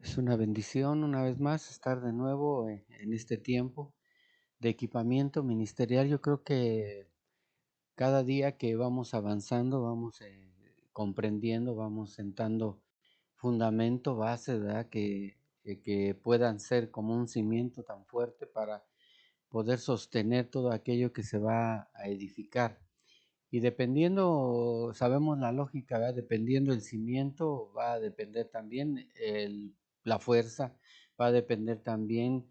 Es una bendición una vez más estar de nuevo en este tiempo de equipamiento ministerial. Yo creo que cada día que vamos avanzando, vamos comprendiendo, vamos sentando fundamento, base, ¿verdad? Que puedan ser como un cimiento tan fuerte para poder sostener todo aquello que se va a edificar. Y dependiendo, sabemos la lógica, ¿verdad? Dependiendo el cimiento, va a depender también la fuerza, va a depender también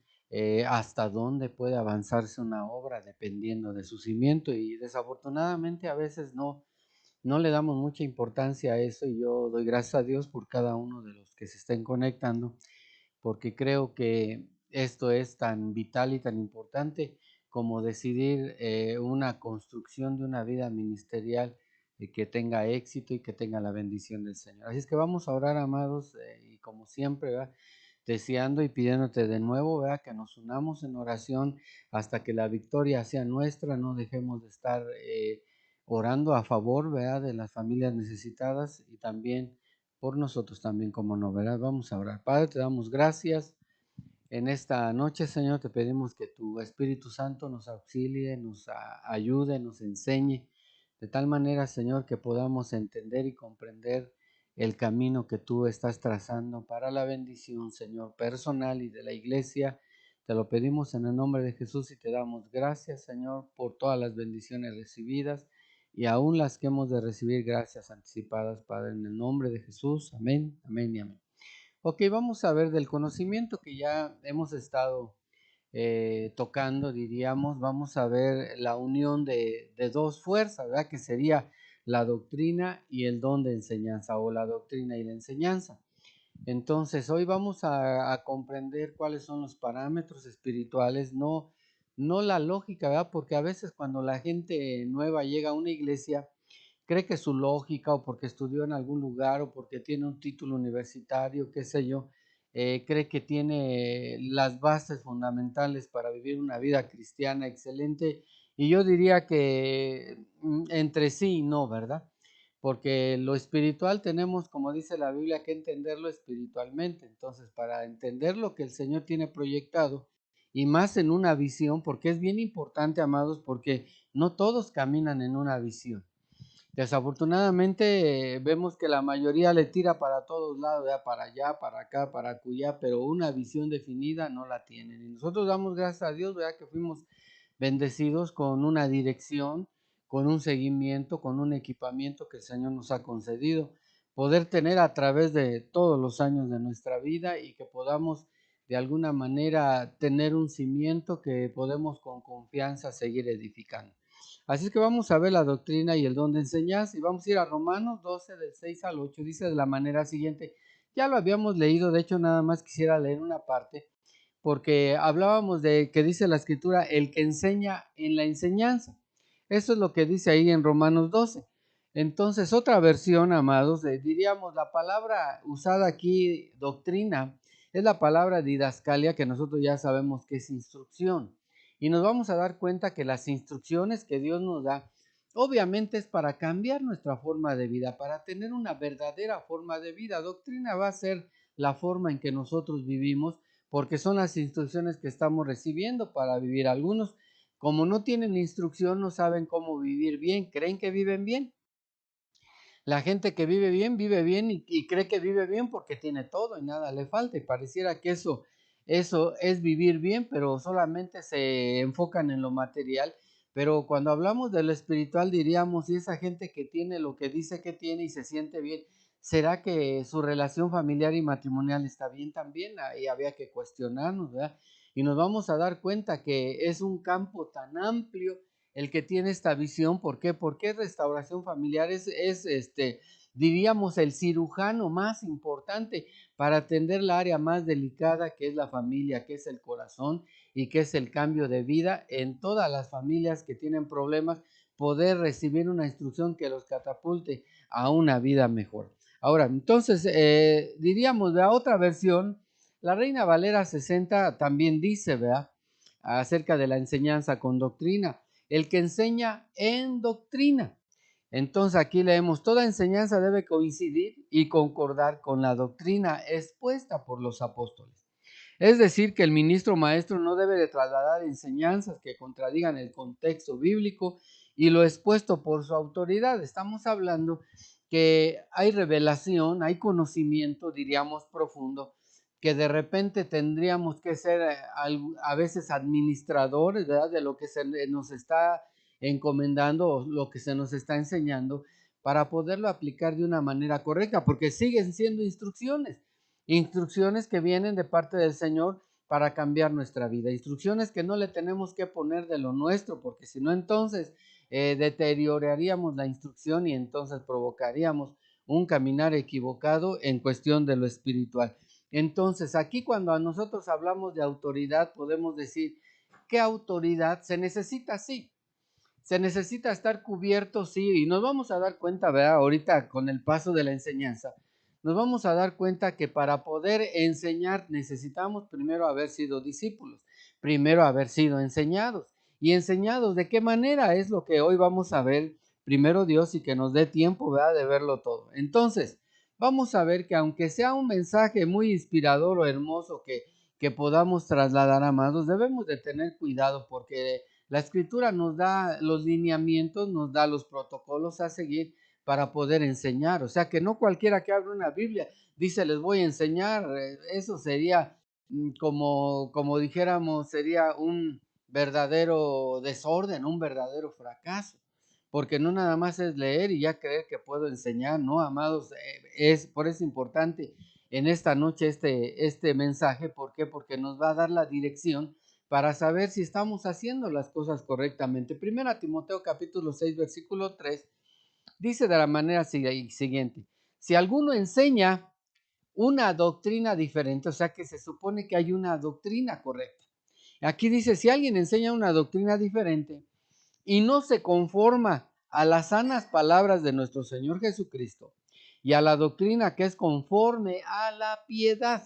hasta dónde puede avanzarse una obra, dependiendo de su cimiento. Y desafortunadamente a veces no le damos mucha importancia a eso, y yo doy gracias a Dios por cada uno de los que se estén conectando, porque creo que esto es tan vital y tan importante como decidir una construcción de una vida ministerial que tenga éxito y que tenga la bendición del Señor. Así es que vamos a orar, amados, y como siempre, ¿verdad? Deseando y pidiéndote de nuevo, ¿verdad? Que nos unamos en oración hasta que la victoria sea nuestra. No dejemos de estar orando a favor, ¿verdad? De las familias necesitadas y también por nosotros también como novedad. Vamos a orar. Padre, te damos gracias en esta noche, Señor. Te pedimos que tu Espíritu Santo nos auxilie, nos ayude, nos enseñe, de tal manera, Señor, que podamos entender y comprender el camino que tú estás trazando para la bendición, Señor, personal y de la iglesia. Te lo pedimos en el nombre de Jesús y te damos gracias, Señor, por todas las bendiciones recibidas y aún las que hemos de recibir, gracias anticipadas, Padre, en el nombre de Jesús. Amén, amén y amén. Ok, vamos a ver del conocimiento que ya hemos estado tocando, diríamos. Vamos a ver la unión de dos fuerzas, ¿verdad? Que sería la doctrina y el don de enseñanza, o la doctrina y la enseñanza. Entonces, hoy vamos a comprender cuáles son los parámetros espirituales, no la lógica, ¿verdad? Porque a veces cuando la gente nueva llega a una iglesia, cree que su lógica, o porque estudió en algún lugar, o porque tiene un título universitario, qué sé yo, cree que tiene las bases fundamentales para vivir una vida cristiana excelente. Y yo diría que entre sí y no, ¿verdad? Porque lo espiritual tenemos, como dice la Biblia, que entenderlo espiritualmente. Entonces, para entender lo que el Señor tiene proyectado, y más en una visión, porque es bien importante, amados, porque no todos caminan en una visión. Desafortunadamente vemos que la mayoría le tira para todos lados, ya para allá, para acá, para acullá, pero una visión definida no la tienen. Y nosotros damos gracias a Dios, ¿verdad? Que fuimos bendecidos con una dirección, con un seguimiento, con un equipamiento que el Señor nos ha concedido, poder tener a través de todos los años de nuestra vida, y que podamos de alguna manera tener un cimiento que podemos con confianza seguir edificando. Así es que vamos a ver la doctrina y el don de enseñanza, y vamos a ir a Romanos 12 del 6 al 8. Dice de la manera siguiente. Ya lo habíamos leído, de hecho nada más quisiera leer una parte, porque hablábamos de que dice la escritura, el que enseña en la enseñanza. Eso es lo que dice ahí en Romanos 12. Entonces, otra versión, amados, diríamos la palabra usada aquí, doctrina, es la palabra didascalia, que nosotros ya sabemos que es instrucción. Y nos vamos a dar cuenta que las instrucciones que Dios nos da, obviamente es para cambiar nuestra forma de vida, para tener una verdadera forma de vida. Doctrina va a ser la forma en que nosotros vivimos, porque son las instrucciones que estamos recibiendo para vivir. Algunos, como no tienen instrucción, no saben cómo vivir bien, creen que viven bien. La gente que vive bien y cree que vive bien porque tiene todo y nada le falta, y pareciera que eso es vivir bien, pero solamente se enfocan en lo material. Pero cuando hablamos de lo espiritual, diríamos, y esa gente que tiene lo que dice que tiene y se siente bien, ¿será que su relación familiar y matrimonial está bien también? Ahí había que cuestionarnos, ¿verdad? Y nos vamos a dar cuenta que es un campo tan amplio el que tiene esta visión. ¿Por qué? Porque restauración familiar diríamos, el cirujano más importante para atender la área más delicada, que es la familia, que es el corazón y que es el cambio de vida en todas las familias que tienen problemas, poder recibir una instrucción que los catapulte a una vida mejor. Ahora, entonces, diríamos, ¿verdad? Otra versión, la Reina Valera 60 también dice, ¿verdad? Acerca de la enseñanza con doctrina, el que enseña en doctrina. Entonces aquí leemos, toda enseñanza debe coincidir y concordar con la doctrina expuesta por los apóstoles. Es decir, que el ministro maestro no debe de trasladar enseñanzas que contradigan el contexto bíblico y lo expuesto por su autoridad. Estamos hablando que hay revelación, hay conocimiento, diríamos, profundo, que de repente tendríamos que ser a veces administradores, ¿verdad?, de lo que se nos está encomendando o lo que se nos está enseñando para poderlo aplicar de una manera correcta, porque siguen siendo instrucciones que vienen de parte del Señor para cambiar nuestra vida, instrucciones que no le tenemos que poner de lo nuestro, porque si no entonces deterioraríamos la instrucción y entonces provocaríamos un caminar equivocado en cuestión de lo espiritual. Entonces aquí cuando a nosotros hablamos de autoridad podemos decir, ¿qué autoridad se necesita? Sí, se necesita estar cubierto, sí, y nos vamos a dar cuenta, ¿verdad? Ahorita con el paso de la enseñanza, nos vamos a dar cuenta que para poder enseñar necesitamos primero haber sido discípulos, primero haber sido enseñados. ¿Y enseñados de qué manera? Es lo que hoy vamos a ver, primero Dios, y que nos dé tiempo, ¿verdad?, de verlo todo. Entonces, vamos a ver que aunque sea un mensaje muy inspirador o hermoso que podamos trasladar, amados, debemos de tener cuidado porque la escritura nos da los lineamientos, nos da los protocolos a seguir para poder enseñar. O sea que no cualquiera que abra una Biblia dice les voy a enseñar. Eso sería como dijéramos, sería un verdadero desorden, un verdadero fracaso. Porque no nada más es leer y ya creer que puedo enseñar, ¿no, amados? Por eso importante en esta noche este mensaje. ¿Por qué? Porque nos va a dar la dirección para saber si estamos haciendo las cosas correctamente. Primera Timoteo capítulo 6, versículo 3, dice de la manera siguiente, si alguno enseña una doctrina diferente, o sea que se supone que hay una doctrina correcta. Aquí dice, si alguien enseña una doctrina diferente y no se conforma a las sanas palabras de nuestro Señor Jesucristo y a la doctrina que es conforme a la piedad,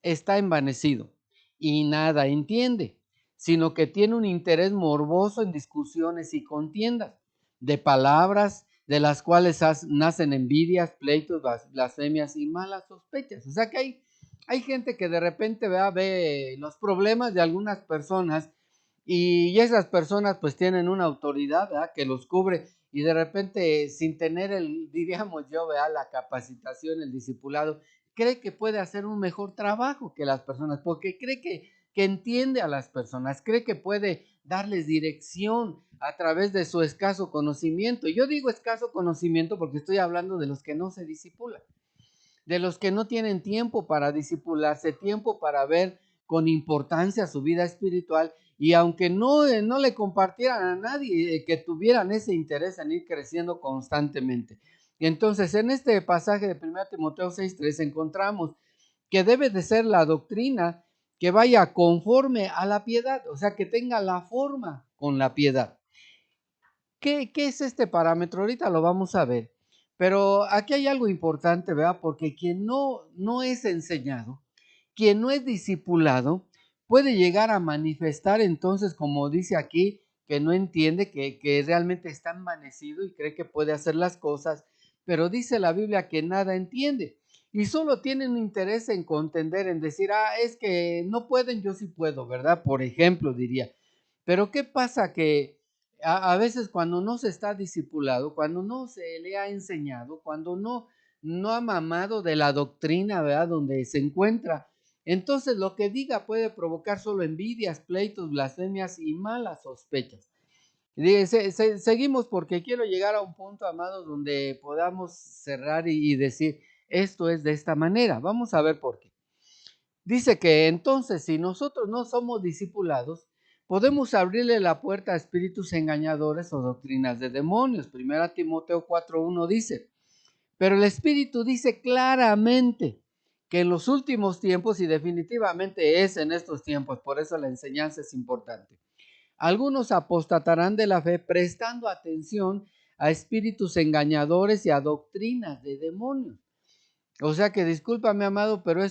está envanecido y nada entiende, sino que tiene un interés morboso en discusiones y contiendas de palabras de las cuales nacen envidias, pleitos, blasfemias y malas sospechas. O sea que hay gente que de repente ve los problemas de algunas personas y esas personas pues tienen una autoridad, ¿verdad?, que los cubre y de repente sin tener diríamos yo, ¿verdad?, la capacitación, el discipulado, cree que puede hacer un mejor trabajo que las personas, porque cree que entiende a las personas, cree que puede darles dirección a través de su escaso conocimiento. Y yo digo escaso conocimiento porque estoy hablando de los que no se discipulan, de los que no tienen tiempo para discipularse, tiempo para ver con importancia su vida espiritual, y aunque no le compartieran a nadie, que tuvieran ese interés en ir creciendo constantemente. Y entonces en este pasaje de 1 Timoteo 6:3 encontramos que debe de ser la doctrina que vaya conforme a la piedad, o sea, que tenga la forma con la piedad. ¿Qué es este parámetro? Ahorita lo vamos a ver. Pero aquí hay algo importante, ¿verdad? Porque quien no es enseñado, quien no es discipulado, puede llegar a manifestar entonces, como dice aquí, que no entiende, que realmente está envanecido y cree que puede hacer las cosas, pero dice la Biblia que nada entiende y solo tienen un interés en contender, en decir, es que no pueden, yo sí puedo, ¿verdad? Por ejemplo, diría. Pero ¿qué pasa? Que a veces cuando no se está discipulado, cuando no se le ha enseñado, cuando no ha mamado de la doctrina, ¿verdad?, donde se encuentra, entonces lo que diga puede provocar solo envidias, pleitos, blasfemias y malas sospechas. Seguimos porque quiero llegar a un punto, amados, donde podamos cerrar y decir, esto es de esta manera. Vamos a ver por qué. Dice que entonces, si nosotros no somos discipulados, podemos abrirle la puerta a espíritus engañadores o doctrinas de demonios. 1 Timoteo 4:1 dice, pero el Espíritu dice claramente que en los últimos tiempos, y definitivamente es en estos tiempos, por eso la enseñanza es importante, algunos apostatarán de la fe prestando atención a espíritus engañadores y a doctrinas de demonios. O sea que discúlpame, amado, pero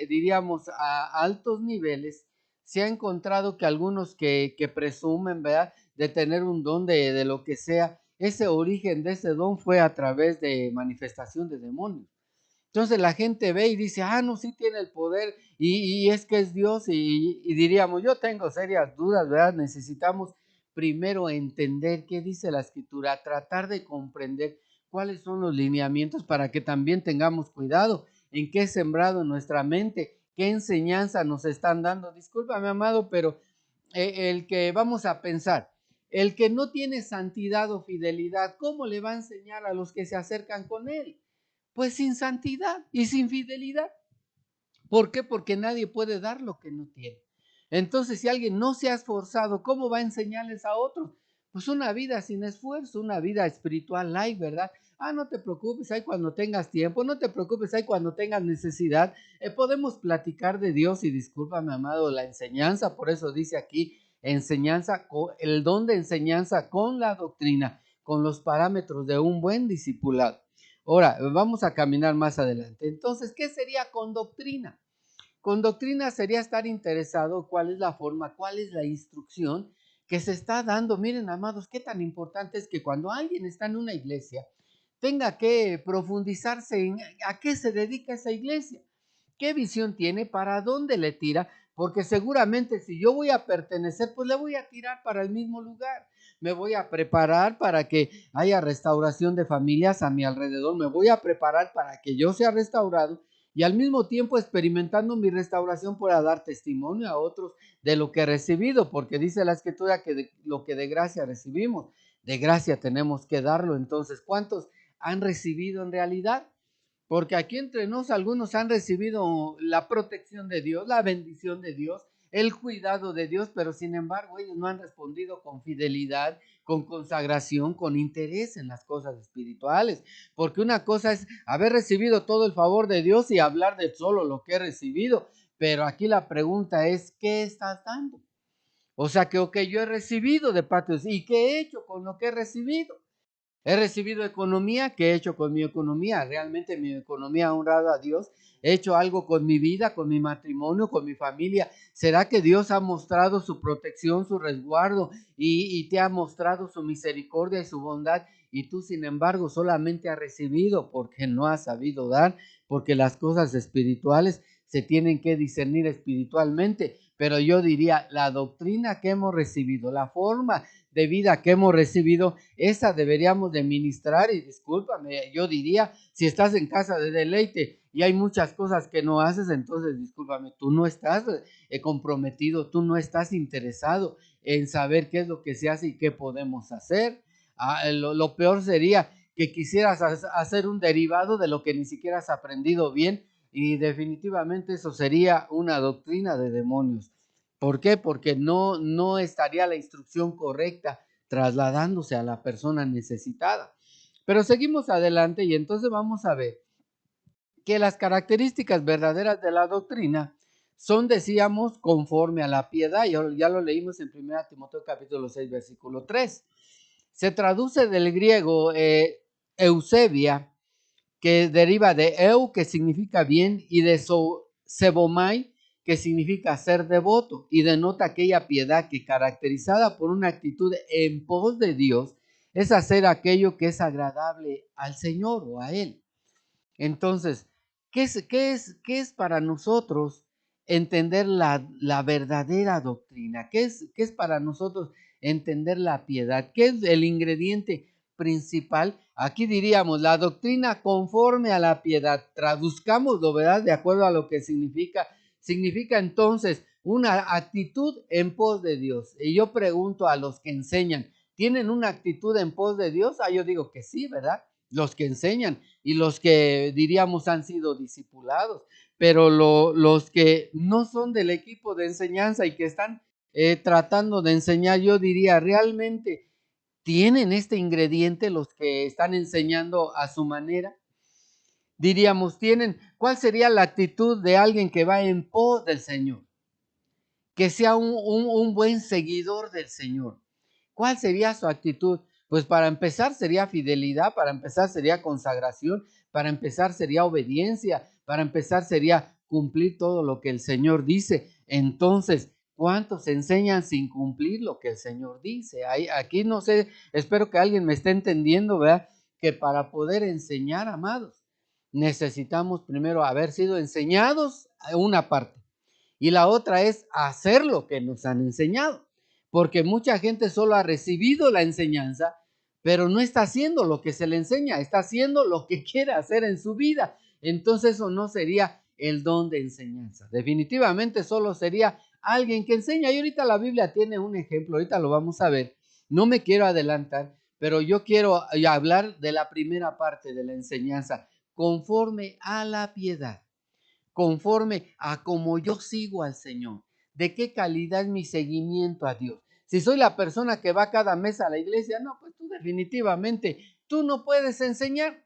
diríamos, a altos niveles se ha encontrado que algunos que presumen, ¿verdad?, de tener un don de lo que sea, ese origen de ese don fue a través de manifestación de demonios. Entonces la gente ve y dice, no, sí tiene el poder y es que es Dios y diríamos, yo tengo serias dudas, ¿verdad? Necesitamos primero entender qué dice la Escritura, tratar de comprender cuáles son los lineamientos para que también tengamos cuidado en qué es sembrado en nuestra mente, qué enseñanza nos están dando. Discúlpame, amado, pero el que vamos a pensar, el que no tiene santidad o fidelidad, ¿cómo le va a enseñar a los que se acercan con él? Pues sin santidad y sin fidelidad. ¿Por qué? Porque nadie puede dar lo que no tiene. Entonces, si alguien no se ha esforzado, ¿cómo va a enseñarles a otros? Pues una vida sin esfuerzo, una vida espiritual light, ¿verdad? No te preocupes, ahí cuando tengas tiempo, no te preocupes, ahí cuando tengas necesidad, podemos platicar de Dios y discúlpame, amado, la enseñanza, por eso dice aquí, enseñanza, el don de enseñanza con la doctrina, con los parámetros de un buen discipulado. Ahora, vamos a caminar más adelante. Entonces, ¿qué sería con doctrina? Con doctrina sería estar interesado cuál es la forma, cuál es la instrucción que se está dando. Miren, amados, qué tan importante es que cuando alguien está en una iglesia, tenga que profundizarse en a qué se dedica esa iglesia, qué visión tiene, para dónde le tira, porque seguramente si yo voy a pertenecer, pues le voy a tirar para el mismo lugar. Me voy a preparar para que haya restauración de familias a mi alrededor, me voy a preparar para que yo sea restaurado y al mismo tiempo experimentando mi restauración pueda dar testimonio a otros de lo que he recibido, porque dice la Escritura que lo que de gracia recibimos, de gracia tenemos que darlo. Entonces, ¿cuántos han recibido en realidad? Porque aquí entre nos algunos han recibido la protección de Dios, la bendición de Dios, el cuidado de Dios, pero sin embargo ellos no han respondido con fidelidad, con consagración, con interés en las cosas espirituales. Porque una cosa es haber recibido todo el favor de Dios y hablar de solo lo que he recibido, pero aquí la pregunta es, ¿qué estás dando? O sea que, yo he recibido de parte de Dios, ¿y qué he hecho con lo que he recibido? He recibido economía, ¿qué he hecho con mi economía? Realmente mi economía ha honrado a Dios. He hecho algo con mi vida, con mi matrimonio, con mi familia. ¿Será que Dios ha mostrado su protección, su resguardo y te ha mostrado su misericordia y su bondad? Y tú, sin embargo, solamente has recibido porque no has sabido dar, porque las cosas espirituales se tienen que discernir espiritualmente. Pero yo diría, la doctrina que hemos recibido, la forma de vida que hemos recibido, esa deberíamos de ministrar. Y discúlpame, yo diría, si estás en casa de deleite y hay muchas cosas que no haces, entonces discúlpame, tú no estás comprometido, tú no estás interesado en saber qué es lo que se hace y qué podemos hacer. Lo peor sería que quisieras hacer un derivado de lo que ni siquiera has aprendido bien, y definitivamente eso sería una doctrina de demonios. ¿Por qué? Porque no estaría la instrucción correcta trasladándose a la persona necesitada. Pero seguimos adelante y entonces vamos a ver que las características verdaderas de la doctrina son, decíamos, conforme a la piedad. Ya lo leímos en 1 Timoteo capítulo 6, versículo 3. Se traduce del griego eusebia, que deriva de eu, que significa bien, y de sebomai, que significa ser devoto, y denota aquella piedad que, caracterizada por una actitud en pos de Dios, es hacer aquello que es agradable al Señor o a Él. Entonces, ¿qué es para nosotros entender la verdadera doctrina? ¿Qué es para nosotros entender la piedad? ¿Qué es el ingrediente principal? Aquí diríamos la doctrina conforme a la piedad. Traduzcámoslo, ¿verdad? De acuerdo a lo que significa. Significa entonces una actitud en pos de Dios. Y yo pregunto a los que enseñan, ¿tienen una actitud en pos de Dios? Yo digo que sí, ¿verdad? Los que enseñan y los que diríamos han sido discipulados, pero los que no son del equipo de enseñanza y que están tratando de enseñar, yo diría, realmente tienen este ingrediente los que están enseñando a su manera. Diríamos, ¿cuál sería la actitud de alguien que va en pos del Señor? Que sea un buen seguidor del Señor. ¿Cuál sería su actitud? Pues para empezar sería fidelidad, para empezar sería consagración, para empezar sería obediencia, para empezar sería cumplir todo lo que el Señor dice. Entonces, ¿Cuántos enseñan sin cumplir lo que el Señor dice? Aquí no sé, espero que alguien me esté entendiendo, ¿verdad? Que para poder enseñar, amados, necesitamos primero haber sido enseñados a una parte. Y la otra es hacer lo que nos han enseñado. Porque mucha gente solo ha recibido la enseñanza, pero no está haciendo lo que se le enseña, está haciendo lo que quiere hacer en su vida. Entonces eso no sería el don de enseñanza. Definitivamente solo sería alguien que enseña. Y ahorita la Biblia tiene un ejemplo, ahorita lo vamos a ver. No me quiero adelantar, pero yo quiero hablar de la primera parte de la enseñanza, conforme a la piedad, conforme a cómo yo sigo al Señor, de qué calidad es mi seguimiento a Dios. Si soy la persona que va cada mes a la iglesia, no, pues tú definitivamente, tú no puedes enseñar.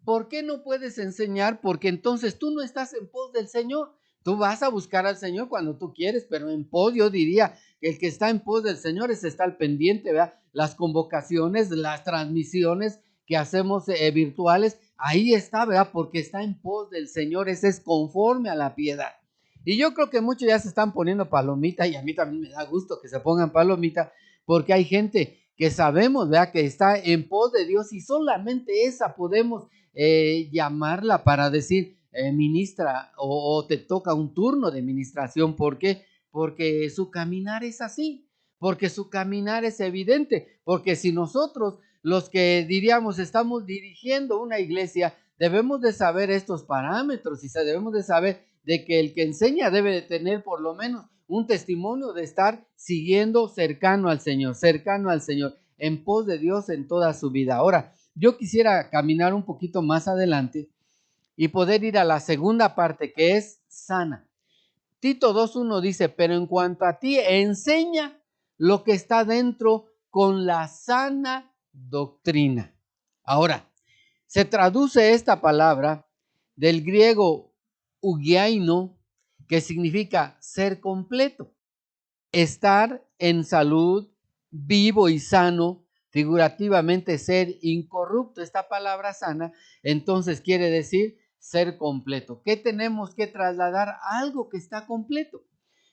¿Por qué no puedes enseñar? Porque entonces tú no estás en pos del Señor. Tú vas a buscar al Señor cuando tú quieres, pero en pos, yo diría que el que está en pos del Señor es está al pendiente, ¿verdad? Las convocaciones, las transmisiones que hacemos virtuales, ahí está, ¿verdad? Porque está en pos del Señor, ese es conforme a la piedad. Y yo creo que muchos ya se están poniendo palomita, y a mí también me da gusto que se pongan palomita, porque hay gente que sabemos, ¿verdad? Que está en pos de Dios, y solamente esa podemos llamarla para decir, ministra, o te toca un turno de ministración. ¿Por qué? Porque su caminar es así, porque su caminar es evidente, porque si nosotros, los que diríamos estamos dirigiendo una iglesia, debemos de saber estos parámetros, y debemos de saber de que el que enseña debe de tener por lo menos un testimonio de estar siguiendo cercano al Señor, en pos de Dios en toda su vida. Ahora, yo quisiera caminar un poquito más adelante y poder ir a la segunda parte, que es sana. Tito 2:1 dice, pero en cuanto a ti, enseña lo que está dentro con la sana doctrina. Ahora, se traduce esta palabra del griego ugiaino, que significa ser completo, estar en salud, vivo y sano, figurativamente ser incorrupto. Esta palabra sana entonces quiere decir ser completo. ¿Qué tenemos que trasladar? Algo que está completo.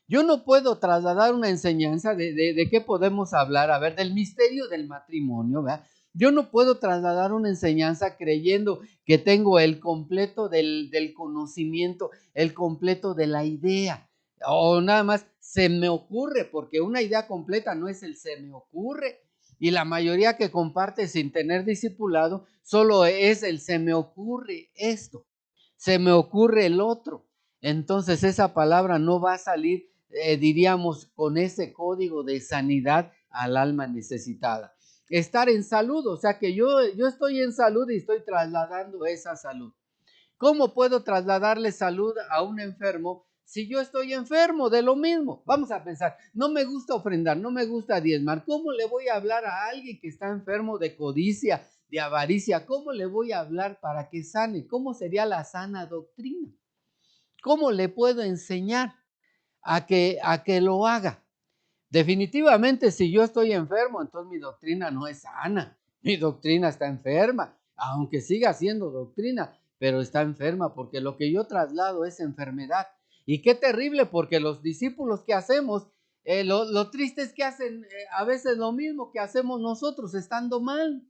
Yo no puedo trasladar una enseñanza de qué podemos hablar, a ver, del misterio del matrimonio, ¿verdad? Yo no puedo trasladar una enseñanza creyendo que tengo el completo del conocimiento, el completo de la idea, o nada más se me ocurre, porque una idea completa no es el se me ocurre. Y la mayoría que comparte sin tener discipulado solo es el se me ocurre esto, se me ocurre el otro. Entonces esa palabra no va a salir, diríamos, con ese código de sanidad al alma necesitada. Estar en salud, o sea que yo estoy en salud y estoy trasladando esa salud. ¿Cómo puedo trasladarle salud a un enfermo si yo estoy enfermo de lo mismo? Vamos a pensar, no me gusta ofrendar, no me gusta diezmar. ¿Cómo le voy a hablar a alguien que está enfermo de codicia, de avaricia? ¿Cómo le voy a hablar para que sane? ¿Cómo sería la sana doctrina? ¿Cómo le puedo enseñar a que lo haga? Definitivamente, si yo estoy enfermo, entonces mi doctrina no es sana. Mi doctrina está enferma, aunque siga siendo doctrina, pero está enferma, porque lo que yo traslado es enfermedad. Y qué terrible, porque los discípulos que hacemos, lo triste es que hacen a veces lo mismo que hacemos nosotros, estando mal.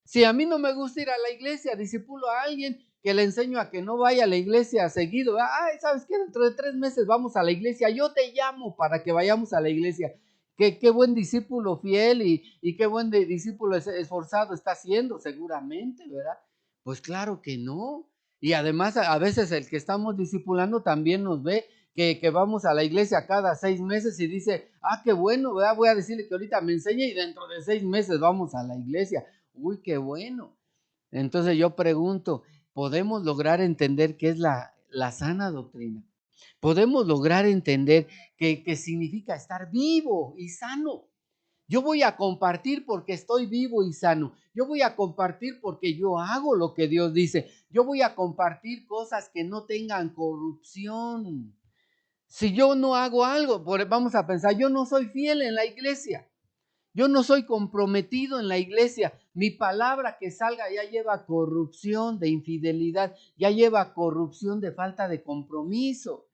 Si a mí no me gusta ir a la iglesia, discipulo a alguien que le enseño a que no vaya a la iglesia seguido. Ay, ¿sabes qué? Dentro de 3 meses vamos a la iglesia. Yo te llamo para que vayamos a la iglesia. Qué buen discípulo fiel y qué buen discípulo esforzado está haciendo, seguramente, ¿verdad? Pues claro que no. Y además a veces el que estamos discipulando también nos ve que vamos a la iglesia cada 6 meses y dice, qué bueno, ¿verdad? Voy a decirle que ahorita me enseñe y dentro de 6 meses vamos a la iglesia. Uy, qué bueno. Entonces yo pregunto, ¿podemos lograr entender qué es la sana doctrina? ¿Podemos lograr entender qué significa estar vivo y sano? Yo voy a compartir porque estoy vivo y sano. Yo voy a compartir porque yo hago lo que Dios dice. Yo voy a compartir cosas que no tengan corrupción. Si yo no hago algo, vamos a pensar, yo no soy fiel en la iglesia. Yo no soy comprometido en la iglesia. Mi palabra que salga ya lleva corrupción de infidelidad, ya lleva corrupción de falta de compromiso.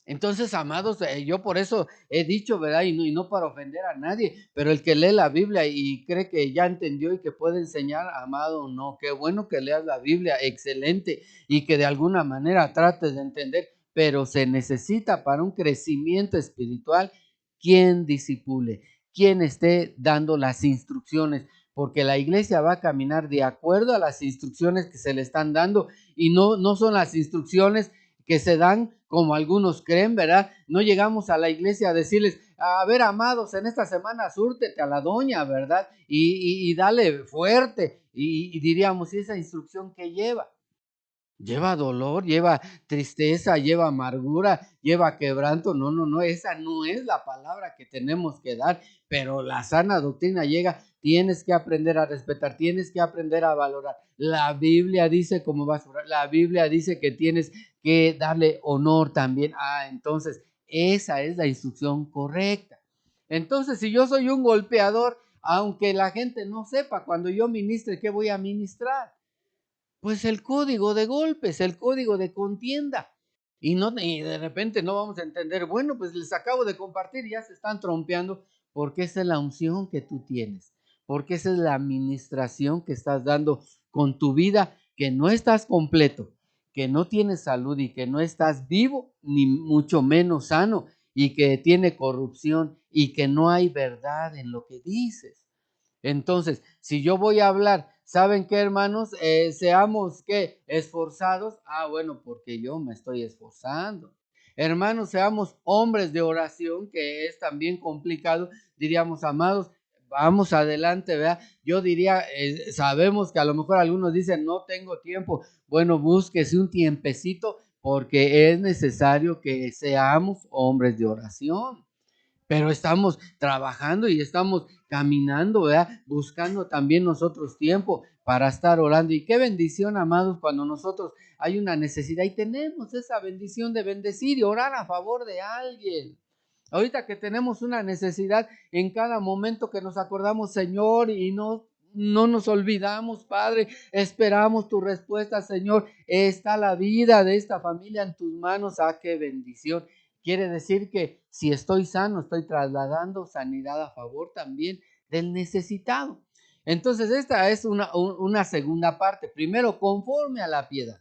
Entonces, amados, yo por eso he dicho, ¿verdad? Y no para ofender a nadie, pero el que lee la Biblia y cree que ya entendió y que puede enseñar, amado, no, qué bueno que leas la Biblia, excelente, y que de alguna manera trates de entender, pero se necesita para un crecimiento espiritual quien disipule, quien esté dando las instrucciones, porque la iglesia va a caminar de acuerdo a las instrucciones que se le están dando, y no son las instrucciones que se dan como algunos creen, ¿verdad? No llegamos a la iglesia a decirles, a ver, amados, en esta semana súrtete a la doña, ¿verdad? Y dale fuerte. Y diríamos, ¿y esa instrucción qué lleva? Lleva dolor, lleva tristeza, lleva amargura, lleva quebranto. No, esa no es la palabra que tenemos que dar, pero la sana doctrina llega, tienes que aprender a respetar, tienes que aprender a valorar. La Biblia dice cómo vas a orar, la Biblia dice que tienes que darle honor también. Entonces, esa es la instrucción correcta. Entonces, si yo soy un golpeador, aunque la gente no sepa cuando yo ministre, ¿qué voy a ministrar? Pues el código de golpes, el código de contienda. Y de repente no vamos a entender, bueno, pues les acabo de compartir y ya se están trompeando, porque esa es la unción que tú tienes, porque esa es la administración que estás dando con tu vida, que no estás completo, que no tienes salud y que no estás vivo, ni mucho menos sano, y que tiene corrupción y que no hay verdad en lo que dices. Entonces, si yo voy a hablar, ¿saben qué, hermanos? Seamos, ¿qué? Esforzados. Bueno, porque yo me estoy esforzando. Hermanos, seamos hombres de oración, que es también complicado. Diríamos, amados, vamos adelante, ¿verdad? Yo diría, sabemos que a lo mejor algunos dicen, no tengo tiempo. Bueno, búsquese un tiempecito, porque es necesario que seamos hombres de oración. Pero estamos trabajando y estamos caminando, ¿verdad? Buscando también nosotros tiempo para estar orando. Y qué bendición, amados, cuando nosotros hay una necesidad y tenemos esa bendición de bendecir y orar a favor de alguien. Ahorita que tenemos una necesidad, en cada momento que nos acordamos, Señor, y no nos olvidamos, Padre, esperamos tu respuesta, Señor. Está la vida de esta familia en tus manos. Qué bendición. Quiere decir que si estoy sano, estoy trasladando sanidad a favor también del necesitado. Entonces, esta es una segunda parte. Primero, conforme a la piedad.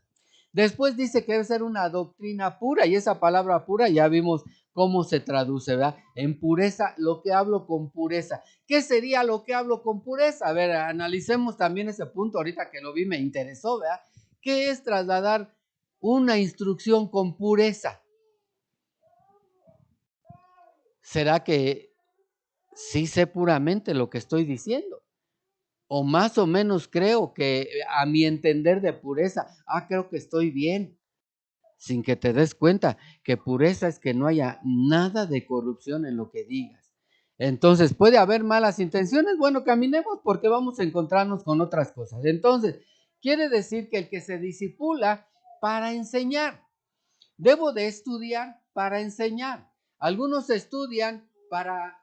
Después dice que debe ser una doctrina pura, y esa palabra pura ya vimos cómo se traduce, ¿verdad? En pureza, lo que hablo con pureza. ¿Qué sería lo que hablo con pureza? A ver, analicemos también ese punto, ahorita que lo vi me interesó, ¿verdad? ¿Qué es trasladar una instrucción con pureza? ¿Será que sí sé puramente lo que estoy diciendo? O más o menos creo que a mi entender de pureza, creo que estoy bien, sin que te des cuenta que pureza es que no haya nada de corrupción en lo que digas. Entonces, ¿puede haber malas intenciones? Bueno, caminemos porque vamos a encontrarnos con otras cosas. Entonces, quiere decir que el que se disipula para enseñar, debo de estudiar para enseñar. Algunos estudian para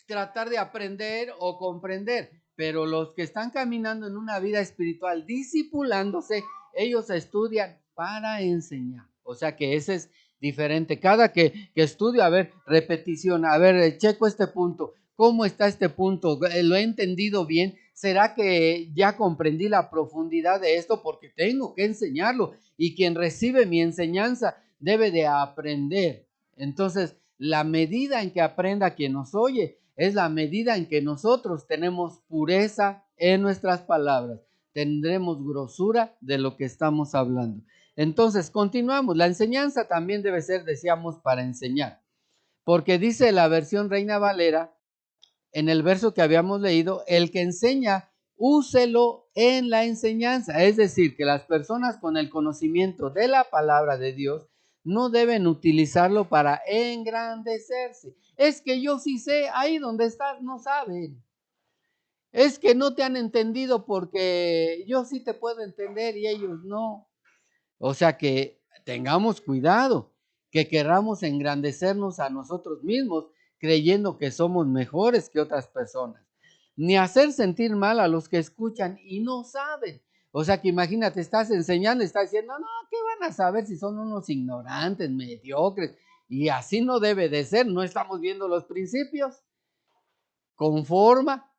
tratar de aprender o comprender, pero los que están caminando en una vida espiritual, discipulándose, ellos estudian para enseñar. O sea que ese es diferente. Cada que estudio, a ver, repetición, a ver, checo este punto. ¿Cómo está este punto? ¿Lo he entendido bien? ¿Será que ya comprendí la profundidad de esto? Porque tengo que enseñarlo. Y quien recibe mi enseñanza debe de aprender. Entonces, la medida en que aprenda quien nos oye es la medida en que nosotros tenemos pureza en nuestras palabras. Tendremos grosura de lo que estamos hablando. Entonces, continuamos. La enseñanza también debe ser, decíamos, para enseñar. Porque dice la versión Reina Valera, en el verso que habíamos leído, el que enseña, úselo en la enseñanza. Es decir, que las personas con el conocimiento de la palabra de Dios no deben utilizarlo para engrandecerse. Es que yo sí sé, ahí donde estás no saben. Es que no te han entendido porque yo sí te puedo entender y ellos no. O sea que tengamos cuidado, que queramos engrandecernos a nosotros mismos creyendo que somos mejores que otras personas, ni hacer sentir mal a los que escuchan y no saben. O sea que imagínate, estás enseñando, estás diciendo, no, ¿qué van a saber si son unos ignorantes, mediocres? Y así no debe de ser, no estamos viendo los principios. Conforma,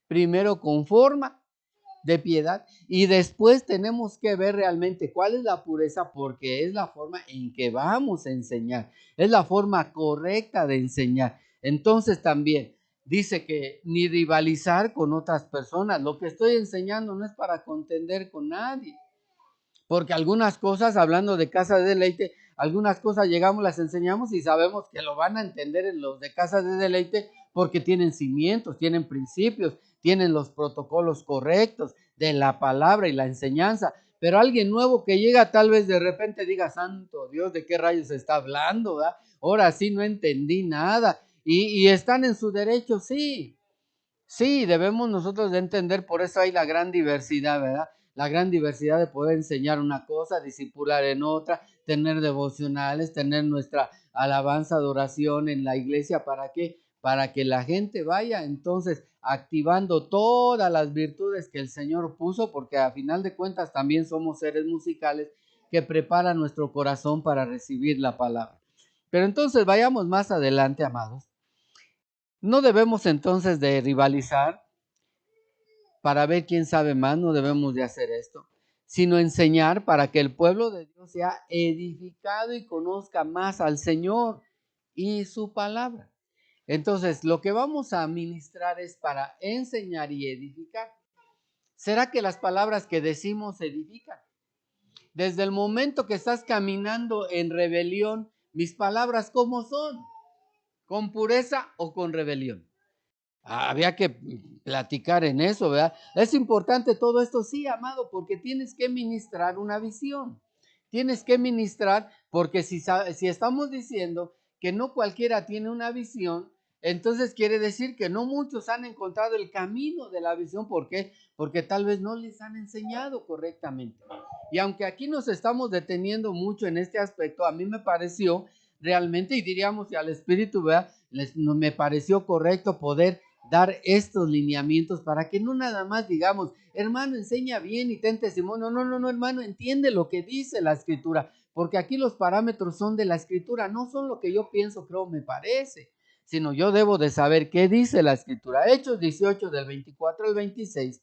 primero conforma de piedad y después tenemos que ver realmente cuál es la pureza, porque es la forma en que vamos a enseñar, es la forma correcta de enseñar. Entonces también dice que ni rivalizar con otras personas. Lo que estoy enseñando no es para contender con nadie, porque algunas cosas, hablando de casa de deleite, algunas cosas llegamos, las enseñamos y sabemos que lo van a entender en los de casa de deleite porque tienen cimientos, tienen principios, tienen los protocolos correctos de la palabra y la enseñanza. Pero alguien nuevo que llega tal vez de repente diga, santo Dios, ¿de qué rayos está hablando? ¿Verdad? Ahora sí no entendí nada. Y están en su derecho, sí. Sí, debemos nosotros de entender, por eso hay la gran diversidad, ¿verdad? La gran diversidad de poder enseñar una cosa, discipular en otra, tener devocionales, tener nuestra alabanza, adoración en la iglesia. ¿Para qué? Para que la gente vaya entonces activando todas las virtudes que el Señor puso, porque a final de cuentas también somos seres musicales que preparan nuestro corazón para recibir la palabra. Pero entonces vayamos más adelante, amados. No debemos entonces de rivalizar para ver quién sabe más, no debemos de hacer esto, sino enseñar para que el pueblo de Dios sea edificado y conozca más al Señor y su palabra. Entonces, lo que vamos a ministrar es para enseñar y edificar. ¿Será que las palabras que decimos edifican? Desde el momento que estás caminando en rebelión, mis palabras, ¿cómo son? ¿Con pureza o con rebelión? Había que platicar en eso, ¿verdad? Es importante todo esto, sí, amado, porque tienes que ministrar una visión. Tienes que ministrar, porque si estamos diciendo que no cualquiera tiene una visión, entonces quiere decir que no muchos han encontrado el camino de la visión. ¿Por qué? Porque tal vez no les han enseñado correctamente. Y aunque aquí nos estamos deteniendo mucho en este aspecto, a mí me pareció realmente, y diríamos que al Espíritu, ¿verdad? Me pareció correcto poder dar estos lineamientos para que no nada más digamos, hermano, enseña bien y ten testimonio. No, no, no, hermano, entiende lo que dice la Escritura, porque aquí los parámetros son de la Escritura, no son lo que yo pienso, creo, me parece, sino yo debo de saber qué dice la Escritura. Hechos 18 del 24 al 26,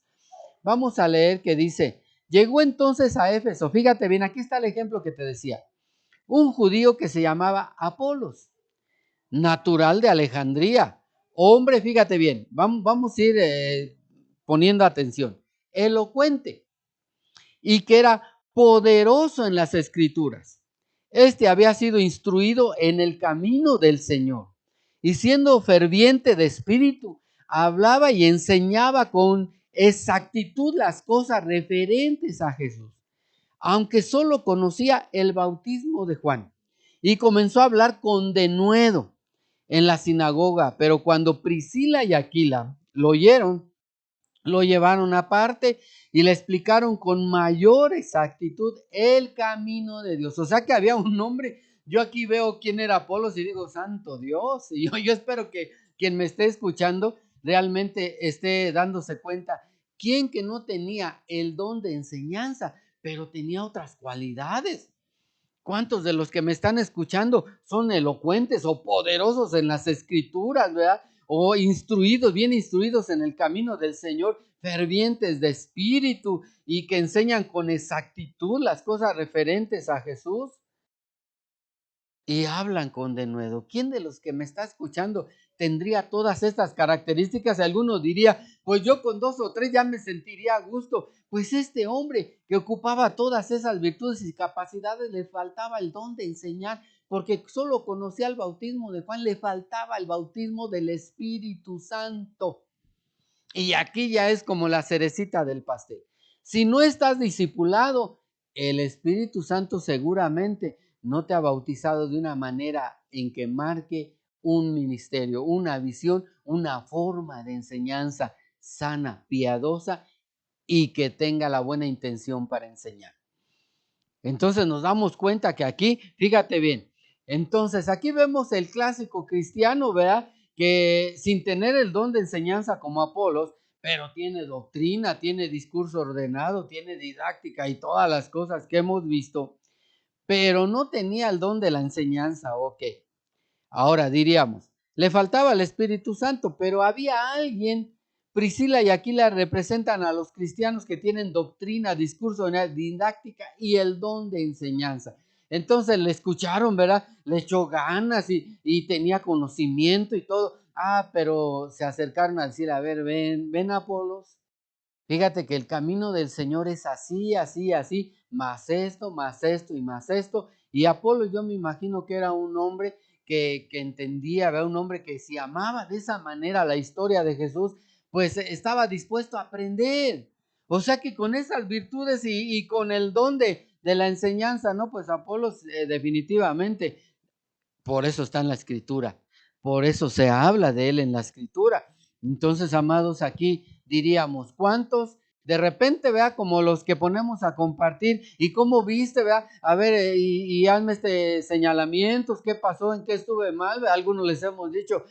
vamos a leer que dice, llegó entonces a Éfeso, fíjate bien, aquí está el ejemplo que te decía, un judío que se llamaba Apolos, natural de Alejandría. Hombre, fíjate bien, vamos a ir poniendo atención. Elocuente y que era poderoso en las escrituras. Este había sido instruido en el camino del Señor y siendo ferviente de espíritu, hablaba y enseñaba con exactitud las cosas referentes a Jesús, aunque solo conocía el bautismo de Juan, y comenzó a hablar con denuedo en la sinagoga. Pero cuando Priscila y Aquila lo oyeron, lo llevaron aparte y le explicaron con mayor exactitud el camino de Dios. O sea que había un hombre. Yo aquí veo quién era Apolos y digo, santo Dios. Y yo espero que quien me esté escuchando realmente esté dándose cuenta. ¿Quién que no tenía el don de enseñanza, pero tenía otras cualidades? ¿Cuántos de los que me están escuchando son elocuentes o poderosos en las escrituras, verdad? O instruidos, bien instruidos en el camino del Señor, fervientes de espíritu y que enseñan con exactitud las cosas referentes a Jesús y hablan con denuedo? ¿Quién de los que me está escuchando tendría todas estas características? Algunos diría, pues yo con 2 o 3 ya me sentiría a gusto. Pues este hombre que ocupaba todas esas virtudes y capacidades, le faltaba el don de enseñar, porque solo conocía el bautismo de Juan, le faltaba el bautismo del Espíritu Santo. Y aquí ya es como la cerecita del pastel. Si no estás discipulado, el Espíritu Santo seguramente no te ha bautizado de una manera en que marque un ministerio, una visión, una forma de enseñanza sana, piadosa y que tenga la buena intención para enseñar. Entonces nos damos cuenta que aquí, fíjate bien, entonces aquí vemos el clásico cristiano, ¿verdad? Que sin tener el don de enseñanza como Apolos, pero tiene doctrina, tiene discurso ordenado, tiene didáctica y todas las cosas que hemos visto, pero no tenía el don de la enseñanza, ok. Ahora diríamos, le faltaba el Espíritu Santo, pero había alguien. Priscila y Aquila representan a los cristianos que tienen doctrina, discurso, didáctica y el don de enseñanza. Entonces le escucharon, ¿verdad? Le echó ganas y tenía conocimiento y todo. Pero se acercaron a decir, a ver, ven Apolos. Fíjate que el camino del Señor es así, así, así, más esto y más esto. Y Apolo, yo me imagino que era un hombre que entendía, ¿verdad? Un hombre que si amaba de esa manera la historia de Jesús, pues estaba dispuesto a aprender. O sea que con esas virtudes y con el don de la enseñanza, ¿no? Pues Apolo definitivamente, por eso está en la escritura, por eso se habla de él en la escritura. Entonces, amados, aquí diríamos, ¿cuántos? De repente, vea, como los que ponemos a compartir, y cómo viste, vea, a ver, y hazme señalamientos, qué pasó, en qué estuve mal, ¿vea? Algunos les hemos dicho,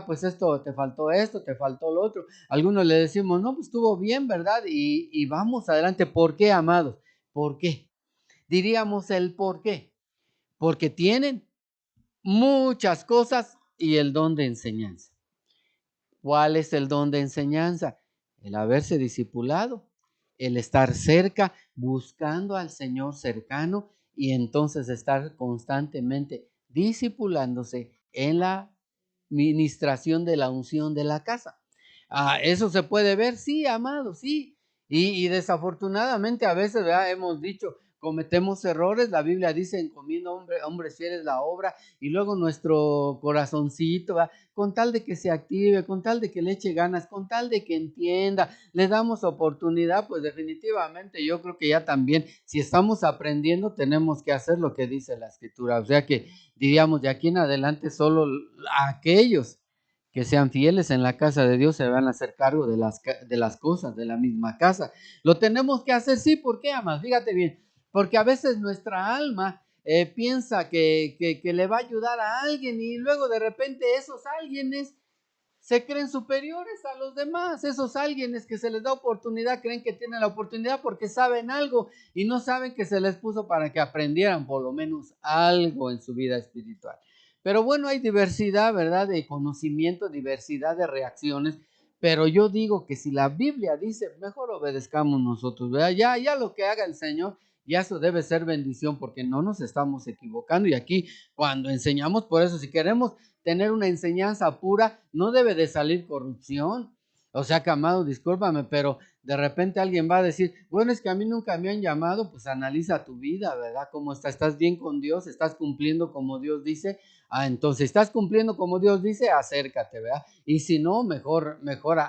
pues esto, te faltó lo otro. Algunos le decimos, no, pues estuvo bien, ¿verdad? Y vamos adelante. ¿Por qué, amados? ¿Por qué? Diríamos el por qué. Porque tienen muchas cosas y el don de enseñanza. ¿Cuál es el don de enseñanza? El haberse discipulado, el estar cerca, buscando al Señor cercano y entonces estar constantemente discipulándose en la ministración de la unción de la casa. Eso se puede ver, sí, amado, sí. Y desafortunadamente a veces, ¿verdad? Hemos dicho, cometemos errores. La Biblia dice, encomienda hombres fieles la obra, y luego nuestro corazoncito, ¿verdad? Con tal de que se active, con tal de que le eche ganas, con tal de que entienda, le damos oportunidad. Pues definitivamente yo creo que ya también, si estamos aprendiendo, tenemos que hacer lo que dice la escritura. O sea que diríamos, de aquí en adelante solo aquellos que sean fieles en la casa de Dios se van a hacer cargo de las cosas de la misma casa. Lo tenemos que hacer, sí. ¿Por qué, amas? Fíjate bien, porque a veces nuestra alma piensa que le va a ayudar a alguien, y luego de repente esos alguienes se creen superiores a los demás. Esos alguienes que se les da oportunidad creen que tienen la oportunidad porque saben algo, y no saben que se les puso para que aprendieran por lo menos algo en su vida espiritual. Pero bueno, hay diversidad, ¿verdad? De conocimiento, diversidad de reacciones. Pero yo digo que si la Biblia dice, mejor obedezcamos nosotros, ¿verdad? Ya lo que haga el Señor, ya eso debe ser bendición, porque no nos estamos equivocando. Y aquí, cuando enseñamos, por eso, si queremos tener una enseñanza pura, no debe de salir corrupción. O sea que, amado, discúlpame, pero de repente alguien va a decir, bueno, es que a mí nunca me han llamado. Pues analiza tu vida, ¿verdad? ¿Cómo estás? ¿Estás bien con Dios? ¿Estás cumpliendo como Dios dice? Entonces, ¿estás cumpliendo como Dios dice? Acércate, ¿verdad? Y si no, mejor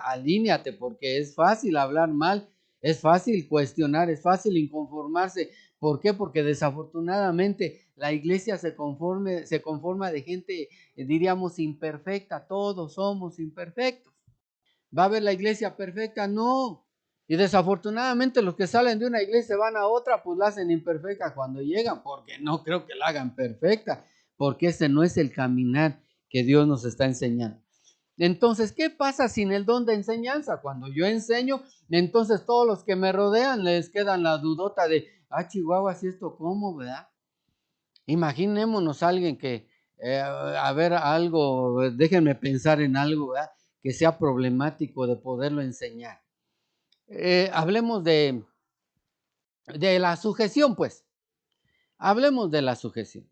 alíñate, porque es fácil hablar mal, es fácil cuestionar, es fácil inconformarse. ¿Por qué? Porque desafortunadamente la iglesia se conforma de gente, diríamos, imperfecta. Todos somos imperfectos. ¿Va a haber la iglesia perfecta? No. Y desafortunadamente los que salen de una iglesia van a otra, pues la hacen imperfecta cuando llegan, porque no creo que la hagan perfecta, porque ese no es el caminar que Dios nos está enseñando. Entonces, ¿qué pasa sin el don de enseñanza? Cuando yo enseño, entonces todos los que me rodean les quedan la dudota de, Chihuahua, ¿si esto cómo, verdad? Imaginémonos a alguien que, a ver, algo, déjenme pensar en algo, ¿verdad?, que sea problemático de poderlo enseñar. Hablemos de la sujeción, pues. Hablemos de la sujeción.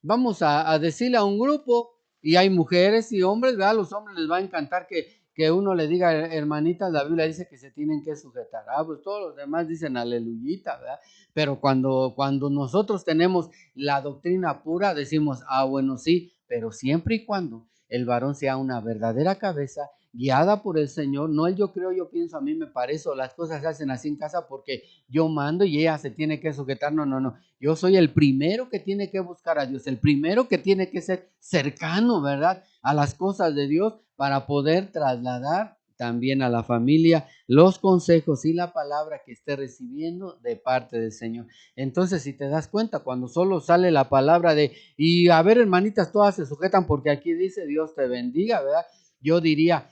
Vamos a decirle a un grupo, y hay mujeres y hombres, ¿verdad? A los hombres les va a encantar que uno le diga, hermanitas, la Biblia dice que se tienen que sujetar. Pues todos los demás dicen aleluyita, ¿verdad? Pero cuando nosotros tenemos la doctrina pura, decimos, bueno, sí, pero siempre y cuando el varón sea una verdadera cabeza, guiada por el Señor, no el yo creo, yo pienso, a mí me parece, o las cosas se hacen así en casa porque yo mando y ella se tiene que sujetar. No, no, no. Yo soy el primero que tiene que buscar a Dios, el primero que tiene que ser cercano, ¿verdad?, a las cosas de Dios, para poder trasladar también a la familia los consejos y la palabra que esté recibiendo de parte del Señor. Entonces, si te das cuenta, cuando solo sale la palabra y a ver, hermanitas, todas se sujetan porque aquí dice Dios te bendiga, ¿verdad? Yo diría,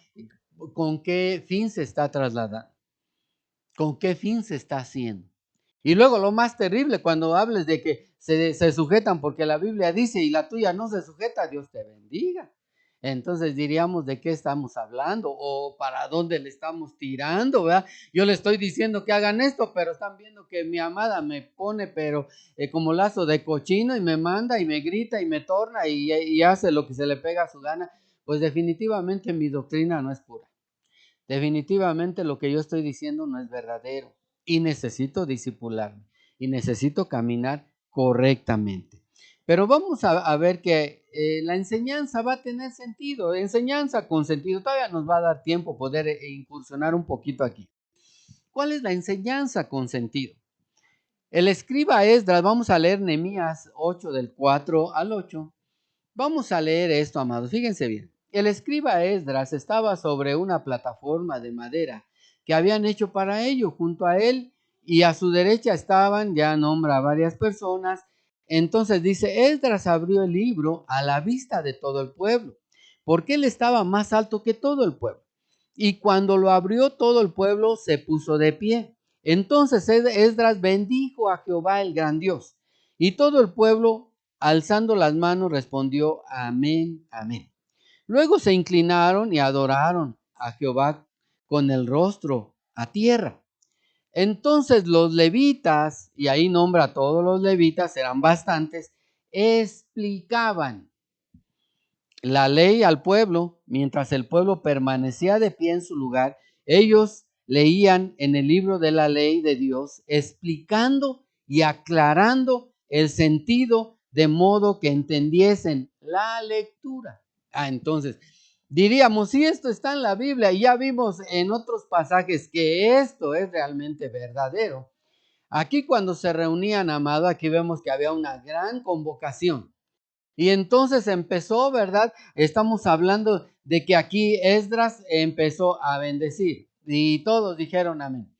¿con qué fin se está trasladando? ¿Con qué fin se está haciendo? Y luego lo más terrible, cuando hables de que se sujetan porque la Biblia dice y la tuya no se sujeta, Dios te bendiga. Entonces diríamos de qué estamos hablando o para dónde le estamos tirando, ¿verdad? Yo le estoy diciendo que hagan esto, pero están viendo que mi amada me pone, pero como lazo de cochino y me manda y me grita y me torna y hace lo que se le pega a su gana. Pues definitivamente mi doctrina no es pura. Definitivamente lo que yo estoy diciendo no es verdadero y necesito discipularme y necesito caminar correctamente. Pero vamos a ver que la enseñanza va a tener sentido, enseñanza con sentido. Todavía nos va a dar tiempo poder incursionar un poquito aquí. ¿Cuál es la enseñanza con sentido? El escriba Esdras, vamos a leer Nehemías 8 del 4 al 8. Vamos a leer esto, amados. Fíjense bien. El escriba Esdras estaba sobre una plataforma de madera que habían hecho para ello. Junto a él y a su derecha estaban, ya nombra a varias personas. Entonces dice, Esdras abrió el libro a la vista de todo el pueblo, porque él estaba más alto que todo el pueblo. Y cuando lo abrió, todo el pueblo se puso de pie. Entonces Esdras bendijo a Jehová el gran Dios. Y todo el pueblo, alzando las manos, respondió amén, amén. Luego se inclinaron y adoraron a Jehová con el rostro a tierra. Entonces los levitas, y ahí nombra a todos los levitas, eran bastantes, explicaban la ley al pueblo. Mientras el pueblo permanecía de pie en su lugar, ellos leían en el libro de la ley de Dios, explicando y aclarando el sentido de modo que entendiesen la lectura. Entonces, diríamos, si esto está en la Biblia y ya vimos en otros pasajes que esto es realmente verdadero. Aquí cuando se reunían, amado, aquí vemos que había una gran convocación. Y entonces empezó, ¿verdad? Estamos hablando de que aquí Esdras empezó a bendecir y todos dijeron amén.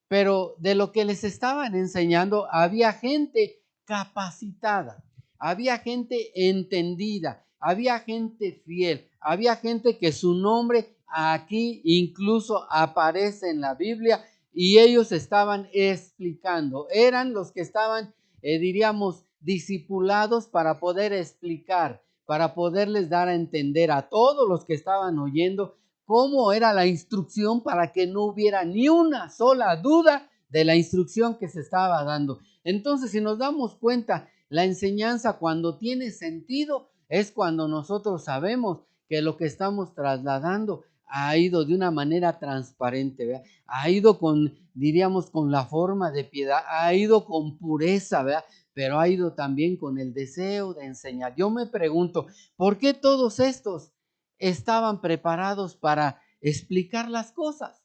Pero de lo que les estaban enseñando había gente capacitada, había gente entendida, había gente fiel, había gente que su nombre aquí incluso aparece en la Biblia y ellos estaban explicando, eran los que estaban, diríamos, discipulados para poder explicar, para poderles dar a entender a todos los que estaban oyendo cómo era la instrucción para que no hubiera ni una sola duda de la instrucción que se estaba dando. Entonces, si nos damos cuenta, la enseñanza cuando tiene sentido es cuando nosotros sabemos que lo que estamos trasladando ha ido de una manera transparente, ¿verdad? Ha ido con, diríamos, con la forma de piedad, ha ido con pureza, ¿verdad? Pero ha ido también con el deseo de enseñar. Yo me pregunto, ¿por qué todos estos estaban preparados para explicar las cosas?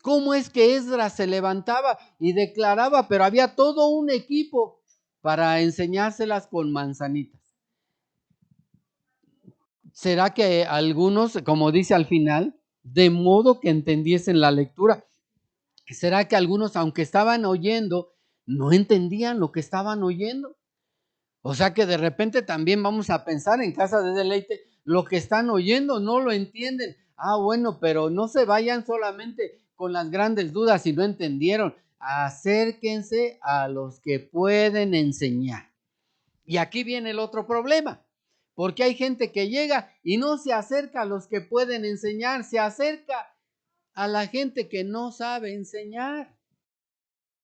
¿Cómo es que Esdras se levantaba y declaraba, pero había todo un equipo para enseñárselas con manzanitas? ¿Será que algunos, como dice al final, de modo que entendiesen la lectura? ¿Será que algunos, aunque estaban oyendo, no entendían lo que estaban oyendo? O sea que de repente también vamos a pensar en Casa de Deleite, lo que están oyendo no lo entienden. Bueno, pero no se vayan solamente con las grandes dudas si no entendieron. Acérquense a los que pueden enseñar. Y aquí viene el otro problema, porque hay gente que llega y no se acerca a los que pueden enseñar, se acerca a la gente que no sabe enseñar.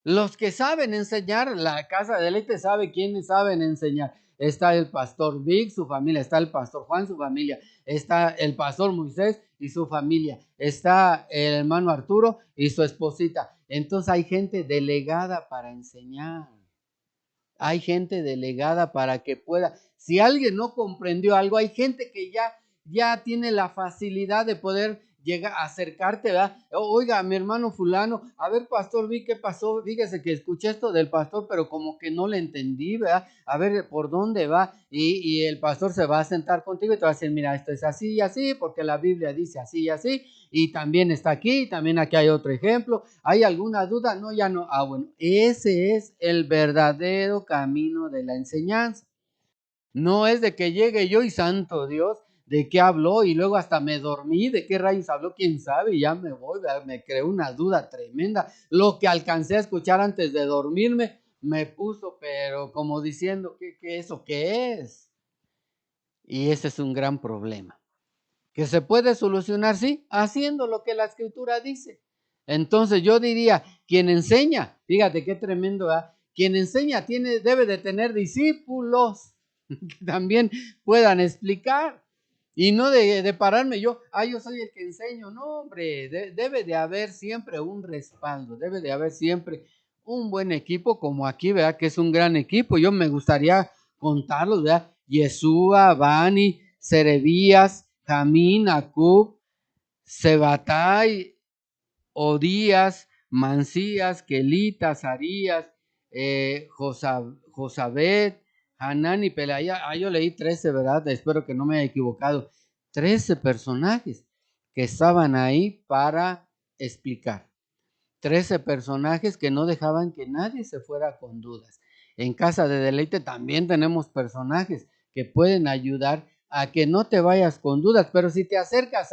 Los que saben enseñar, la Casa de Deleite sabe quiénes saben enseñar. Está el pastor Vic, su familia, está el pastor Juan, su familia, está el pastor Moisés y su familia, está el hermano Arturo y su esposita. Entonces hay gente delegada para enseñar. Hay gente delegada para que pueda. Si alguien no comprendió algo, hay gente que ya tiene la facilidad de poder llegar a acercarte, ¿verdad? Oiga, mi hermano fulano, a ver, pastor, vi qué pasó, fíjese que escuché esto del pastor, pero como que no le entendí, ¿verdad? A ver, ¿por dónde va? Y el pastor se va a sentar contigo y te va a decir, mira, esto es así y así, porque la Biblia dice así y así, y también está aquí, también aquí hay otro ejemplo. ¿Hay alguna duda? No, ya no. Bueno, ese es el verdadero camino de la enseñanza. No es de que llegue yo y santo Dios, ¿de qué habló? Y luego hasta me dormí, ¿de qué rayos habló? ¿Quién sabe? Y ya me voy, ¿verdad? Me creó una duda tremenda. Lo que alcancé a escuchar antes de dormirme, me puso, pero como diciendo, ¿qué eso qué es? Y ese es un gran problema. Que se puede solucionar, sí, haciendo lo que la escritura dice. Entonces yo diría, quien enseña, fíjate qué tremendo, ¿eh? Quien enseña debe de tener discípulos que también puedan explicar. Y no de pararme yo soy el que enseño. No, hombre, debe de haber siempre un respaldo, debe de haber siempre un buen equipo, como aquí, ¿verdad? Que es un gran equipo. Yo me gustaría contarlos, ¿verdad? Yeshua, Bani, Serebías, Jamín, Acub, Sebatai, Odías, Mancías, Kelita, Sarías, Josabet, Hanán y Pelaya. Yo leí 13, ¿verdad? Espero que no me haya equivocado. 13 personajes que estaban ahí para explicar. 13 personajes que no dejaban que nadie se fuera con dudas. En Casa de Deleite también tenemos personajes que pueden ayudar a que no te vayas con dudas, pero si te acercas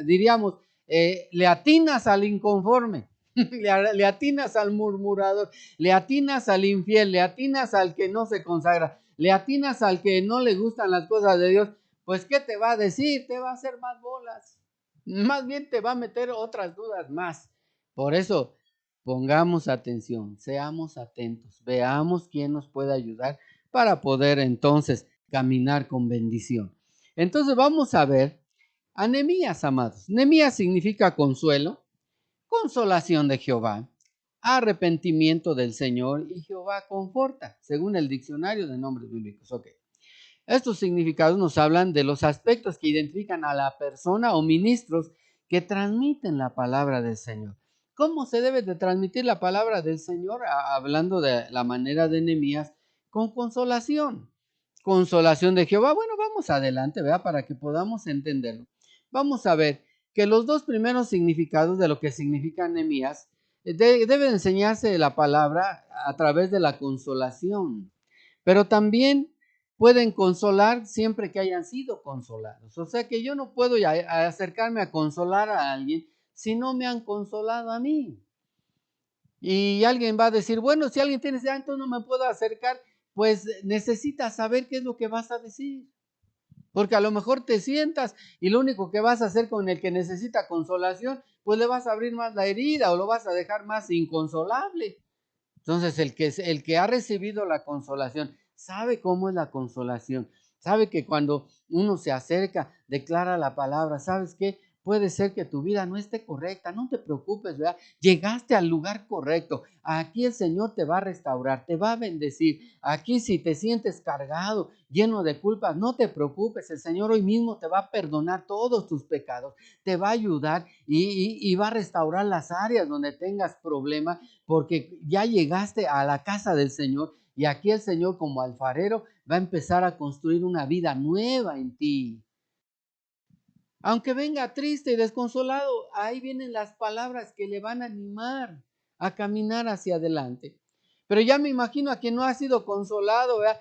diríamos, le atinas al inconforme, le atinas al murmurador, le atinas al infiel, le atinas al que no se consagra, le atinas al que no le gustan las cosas de Dios, pues ¿qué te va a decir? Te va a hacer más bolas, más bien te va a meter otras dudas más. Por eso, pongamos atención, seamos atentos, veamos quién nos puede ayudar para poder entonces caminar con bendición. Entonces vamos a ver a Nehemías, amados. Nehemías significa consuelo, consolación de Jehová, arrepentimiento del Señor y Jehová conforta, según el diccionario de nombres bíblicos. Ok. Estos significados nos hablan de los aspectos que identifican a la persona o ministros que transmiten la palabra del Señor. ¿Cómo se debe de transmitir la palabra del Señor? Hablando de la manera de Nehemías, con consolación. Consolación de Jehová. Bueno, vamos adelante, ¿verdad? Para que podamos entenderlo. Vamos a ver que los dos primeros significados de lo que significa Nehemías debe enseñarse la palabra a través de la consolación. Pero también pueden consolar siempre que hayan sido consolados. O sea que yo no puedo acercarme a consolar a alguien si no me han consolado a mí. Y alguien va a decir, bueno, si alguien tiene ese, entonces no me puedo acercar. Pues necesitas saber qué es lo que vas a decir. Porque a lo mejor te sientas y lo único que vas a hacer con el que necesita consolación, pues le vas a abrir más la herida o lo vas a dejar más inconsolable. Entonces, el que ha recibido la consolación sabe cómo es la consolación, sabe que cuando uno se acerca, declara la palabra, ¿sabes qué? Puede ser que tu vida no esté correcta, no te preocupes, ¿verdad? Llegaste al lugar correcto. Aquí el Señor te va a restaurar, te va a bendecir. Aquí si te sientes cargado, lleno de culpas, no te preocupes. El Señor hoy mismo te va a perdonar todos tus pecados, te va a ayudar y va a restaurar las áreas donde tengas problemas, porque ya llegaste a la casa del Señor y aquí el Señor como alfarero va a empezar a construir una vida nueva en ti. Aunque venga triste y desconsolado, ahí vienen las palabras que le van a animar a caminar hacia adelante. Pero ya me imagino a quien no ha sido consolado, ¿verdad?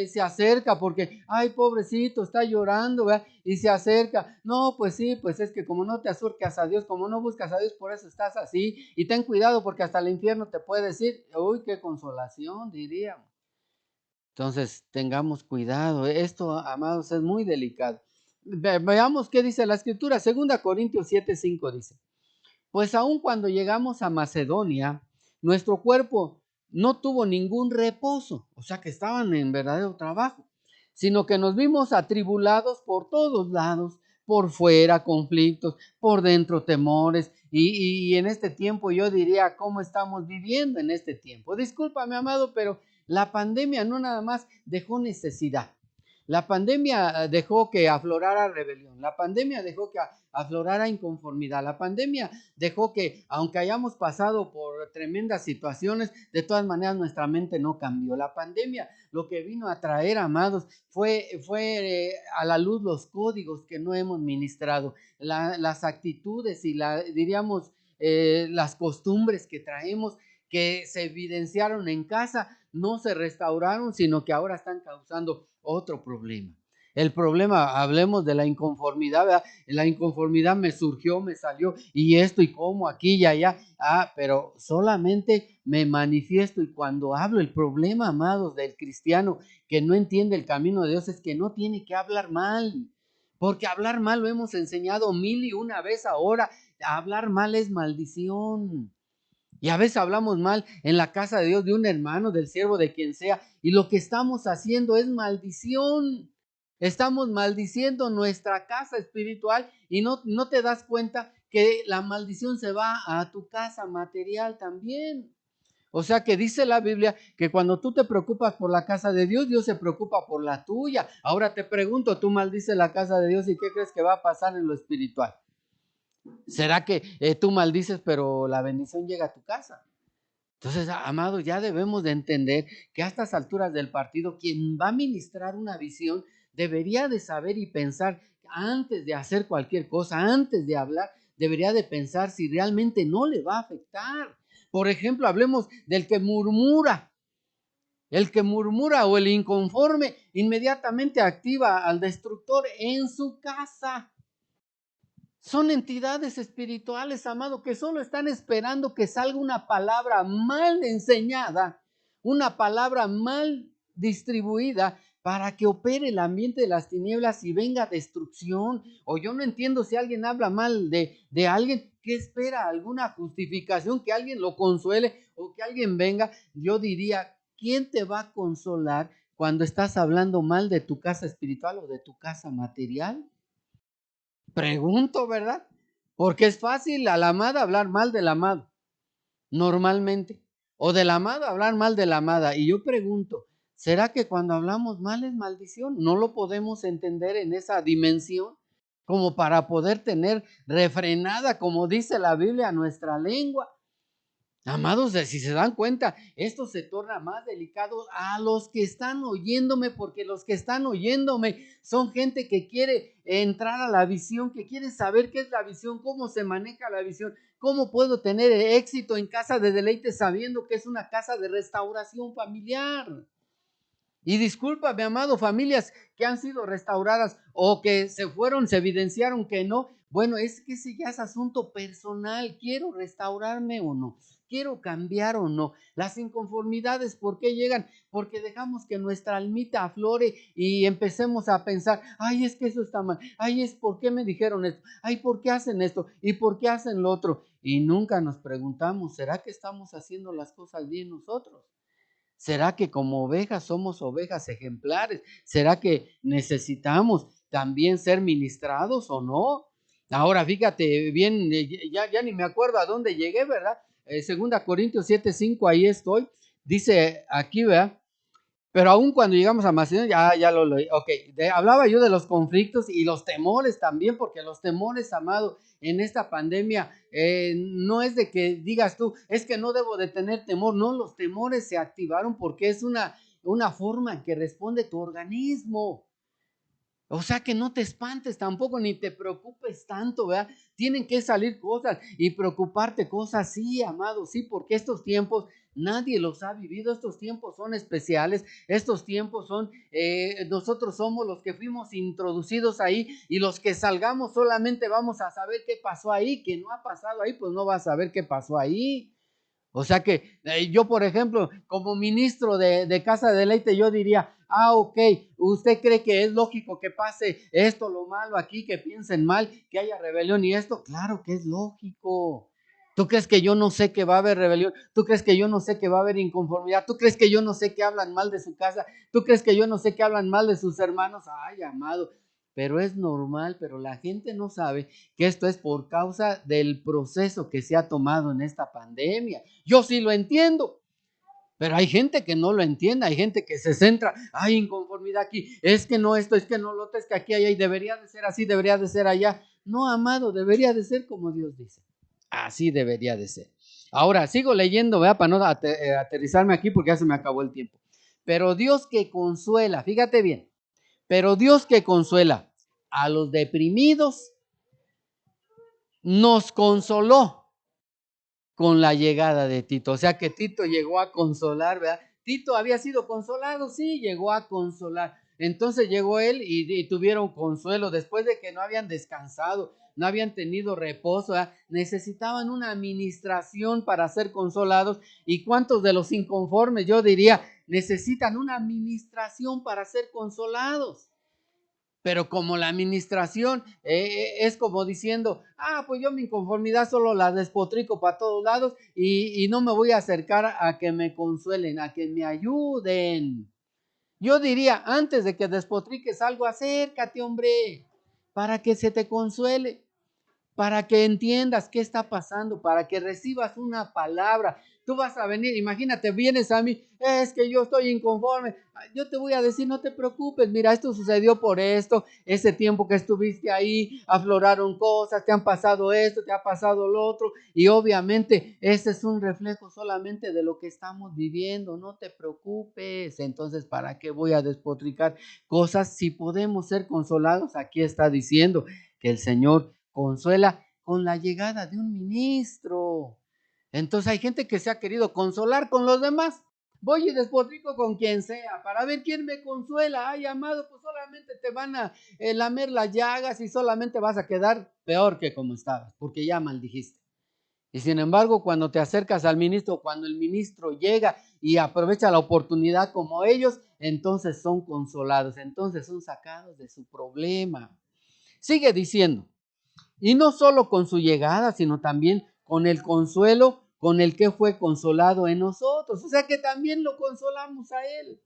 Se acerca porque, ay, pobrecito, está llorando, ¿verdad? Y se acerca. No, pues sí, pues es que como no te acercas a Dios, como no buscas a Dios, por eso estás así. Y ten cuidado porque hasta el infierno te puede decir, uy, qué consolación, diríamos. Entonces, tengamos cuidado. Esto, amados, es muy delicado. Veamos qué dice la escritura. 2 Corintios 7:5 dice, pues aun cuando llegamos a Macedonia, nuestro cuerpo no tuvo ningún reposo, o sea que estaban en verdadero trabajo, sino que nos vimos atribulados por todos lados, por fuera conflictos, por dentro temores, y en este tiempo yo diría, ¿cómo estamos viviendo en este tiempo? Discúlpame, amado, pero la pandemia no nada más dejó necesidad. La pandemia dejó que aflorara rebelión, la pandemia dejó que aflorara inconformidad, la pandemia dejó que, aunque hayamos pasado por tremendas situaciones, de todas maneras nuestra mente no cambió. La pandemia lo que vino a traer, amados, fue a la luz los códigos que no hemos ministrado, las actitudes y diríamos las costumbres que traemos, que se evidenciaron en casa, no se restauraron, sino que ahora están causando otro problema. El problema, hablemos de la inconformidad, ¿verdad? La inconformidad me surgió, me salió, y esto, y cómo, aquí y allá. Pero solamente me manifiesto, y cuando hablo, el problema, amados, del cristiano que no entiende el camino de Dios es que no tiene que hablar mal. Porque hablar mal lo hemos enseñado 1001 vez ahora. Hablar mal es maldición. Y a veces hablamos mal en la casa de Dios, de un hermano, del siervo, de quien sea, y lo que estamos haciendo es maldición. Estamos maldiciendo nuestra casa espiritual y no te das cuenta que la maldición se va a tu casa material también. O sea que dice la Biblia que cuando tú te preocupas por la casa de Dios, Dios se preocupa por la tuya. Ahora te pregunto, tú maldices la casa de Dios y ¿qué crees que va a pasar en lo espiritual? ¿Será que tú maldices pero la bendición llega a tu casa? Entonces, amados, ya debemos de entender que a estas alturas del partido, quien va a ministrar una visión debería de saber y pensar antes de hacer cualquier cosa, antes de hablar, debería de pensar si realmente no le va a afectar. Por ejemplo, hablemos del que murmura. El que murmura o el inconforme inmediatamente activa al destructor en su casa. Son entidades espirituales, amado, que solo están esperando que salga una palabra mal enseñada, una palabra mal distribuida para que opere el ambiente de las tinieblas y venga destrucción. O yo no entiendo si alguien habla mal de alguien, ¿qué espera? ¿Alguna justificación? ¿Que alguien lo consuele o que alguien venga? Yo diría, ¿quién te va a consolar cuando estás hablando mal de tu casa espiritual o de tu casa material? Pregunto, ¿verdad? Porque es fácil a la amada hablar mal del amado, normalmente. O del amado hablar mal de la amada. Y yo pregunto, ¿será que cuando hablamos mal es maldición? ¿No lo podemos entender en esa dimensión? Como para poder tener refrenada, como dice la Biblia, nuestra lengua. Amados, si se dan cuenta, esto se torna más delicado a los que están oyéndome, porque los que están oyéndome son gente que quiere entrar a la visión, que quiere saber qué es la visión, cómo se maneja la visión, cómo puedo tener éxito en casa de deleite sabiendo que es una casa de restauración familiar. Y discúlpame, amado, familias que han sido restauradas o que se fueron, se evidenciaron que no. Bueno, es que ese ya es asunto personal. ¿Quiero restaurarme o no? ¿Quiero cambiar o no? Las inconformidades, ¿por qué llegan? Porque dejamos que nuestra almita aflore y empecemos a pensar, ay, es que eso está mal. Ay, es por qué me dijeron esto. Ay, ¿por qué hacen esto? ¿Y por qué hacen lo otro? Y nunca nos preguntamos, ¿será que estamos haciendo las cosas bien nosotros? ¿Será que como ovejas somos ovejas ejemplares? ¿Será que necesitamos también ser ministrados o no? Ahora fíjate bien, ya ni me acuerdo a dónde llegué, ¿verdad? 2 Corintios 7:5, ahí estoy. Dice aquí, ¿verdad? Pero aún cuando llegamos a Macedonia, ya lo leí. Ok, hablaba yo de los conflictos y los temores también, porque los temores, amado, en esta pandemia, no es de que digas tú, es que no debo de tener temor. No, los temores se activaron porque es una forma en que responde tu organismo. O sea que no te espantes tampoco, ni te preocupes tanto, ¿verdad? Tienen que salir cosas y preocuparte cosas, sí, amado, sí, porque estos tiempos nadie los ha vivido, estos tiempos son especiales, estos tiempos son, nosotros somos los que fuimos introducidos ahí y los que salgamos solamente vamos a saber qué pasó ahí, que no ha pasado ahí, pues no vas a saber qué pasó ahí. O sea que yo, por ejemplo, como ministro de Casa de Deleite, yo diría, ok, ¿usted cree que es lógico que pase esto, lo malo aquí, que piensen mal, que haya rebelión y esto? Claro que es lógico. ¿Tú crees que yo no sé que va a haber rebelión? ¿Tú crees que yo no sé que va a haber inconformidad? ¿Tú crees que yo no sé que hablan mal de su casa? ¿Tú crees que yo no sé que hablan mal de sus hermanos? Ay, amado, pero es normal, pero la gente no sabe que esto es por causa del proceso que se ha tomado en esta pandemia. Yo sí lo entiendo, pero hay gente que no lo entiende, hay gente que se centra, hay inconformidad aquí, es que no esto, es que no lo otro, es que aquí, allá, y debería de ser así, debería de ser allá. No, amado, debería de ser como Dios dice. Así debería de ser. Ahora, sigo leyendo, ¿verdad? Para no aterrizarme aquí porque ya se me acabó el tiempo. Pero Dios que consuela, fíjate bien, pero Dios que consuela a los deprimidos, nos consoló con la llegada de Tito. O sea que Tito llegó a consolar, ¿verdad? Tito había sido consolado, sí, llegó a consolar. Entonces llegó él y tuvieron consuelo después de que no habían descansado, no habían tenido reposo, ¿verdad? Necesitaban una administración para ser consolados. ¿Y cuántos de los inconformes, yo diría, necesitan una administración para ser consolados? Pero como la administración es como diciendo, pues yo mi inconformidad solo la despotrico para todos lados y no me voy a acercar a que me consuelen, a que me ayuden. Yo diría, antes de que despotriques algo, acércate, hombre, para que se te consuele, para que entiendas qué está pasando, para que recibas una palabra. Tú vas a venir, imagínate, vienes a mí, es que yo estoy inconforme. Yo te voy a decir, no te preocupes, mira, esto sucedió por esto, ese tiempo que estuviste ahí, afloraron cosas, te han pasado esto, te ha pasado lo otro, y obviamente ese es un reflejo solamente de lo que estamos viviendo, no te preocupes. Entonces, ¿para qué voy a despotricar cosas si podemos ser consolados? Aquí está diciendo que el Señor consuela con la llegada de un ministro. Entonces hay gente que se ha querido consolar con los demás. Voy y despotrico con quien sea para ver quién me consuela. Ay, amado, pues solamente te van a lamer las llagas y solamente vas a quedar peor que como estabas, porque ya maldijiste. Y sin embargo, cuando te acercas al ministro, cuando el ministro llega y aprovecha la oportunidad como ellos, entonces son consolados, entonces son sacados de su problema. Sigue diciendo, y no solo con su llegada, sino también con el consuelo con el que fue consolado en nosotros. O sea que también lo consolamos a él.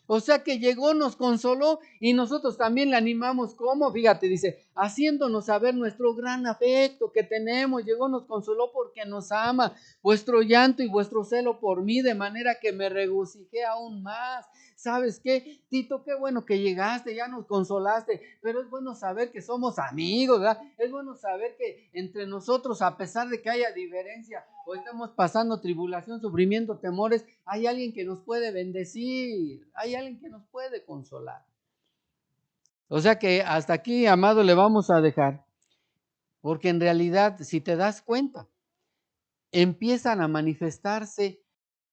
O sea que llegó, nos consoló y nosotros también le animamos. ¿Cómo? Fíjate, dice, haciéndonos saber nuestro gran afecto que tenemos. Llegó, nos consoló porque nos ama. Vuestro llanto y vuestro celo por mí, de manera que me regocijé aún más. ¿Sabes qué, Tito? Qué bueno que llegaste, ya nos consolaste, pero es bueno saber que somos amigos, ¿verdad? Es bueno saber que entre nosotros, a pesar de que haya diferencia o estamos pasando tribulación, sufrimiento, temores, hay alguien que nos puede bendecir, hay alguien que nos puede consolar. O sea que hasta aquí, amado, le vamos a dejar, porque en realidad, si te das cuenta, empiezan a manifestarse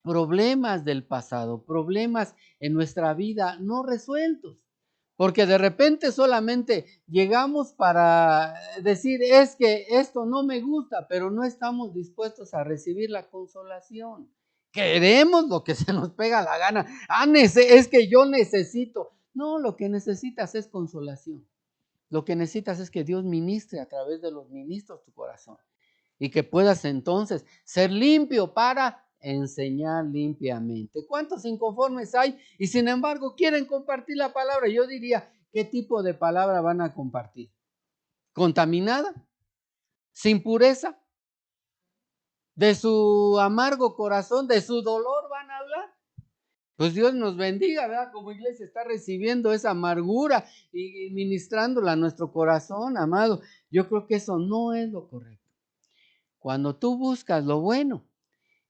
problemas del pasado, problemas en nuestra vida no resueltos, porque de repente solamente llegamos para decir, es que esto no me gusta, pero no estamos dispuestos a recibir la consolación. Queremos lo que se nos pega la gana. Es que yo necesito. No, lo que necesitas es consolación. Lo que necesitas es que Dios ministre a través de los ministros tu corazón y que puedas entonces ser limpio para enseñar limpiamente. ¿Cuántos inconformes hay? Y sin embargo quieren compartir la palabra. Yo diría, ¿qué tipo de palabra van a compartir? ¿Contaminada? ¿Sin pureza? ¿De su amargo corazón, de su dolor van a hablar? Pues Dios nos bendiga, ¿verdad? Como iglesia está recibiendo esa amargura y ministrándola a nuestro corazón, amado. Yo creo que eso no es lo correcto. Cuando tú buscas lo bueno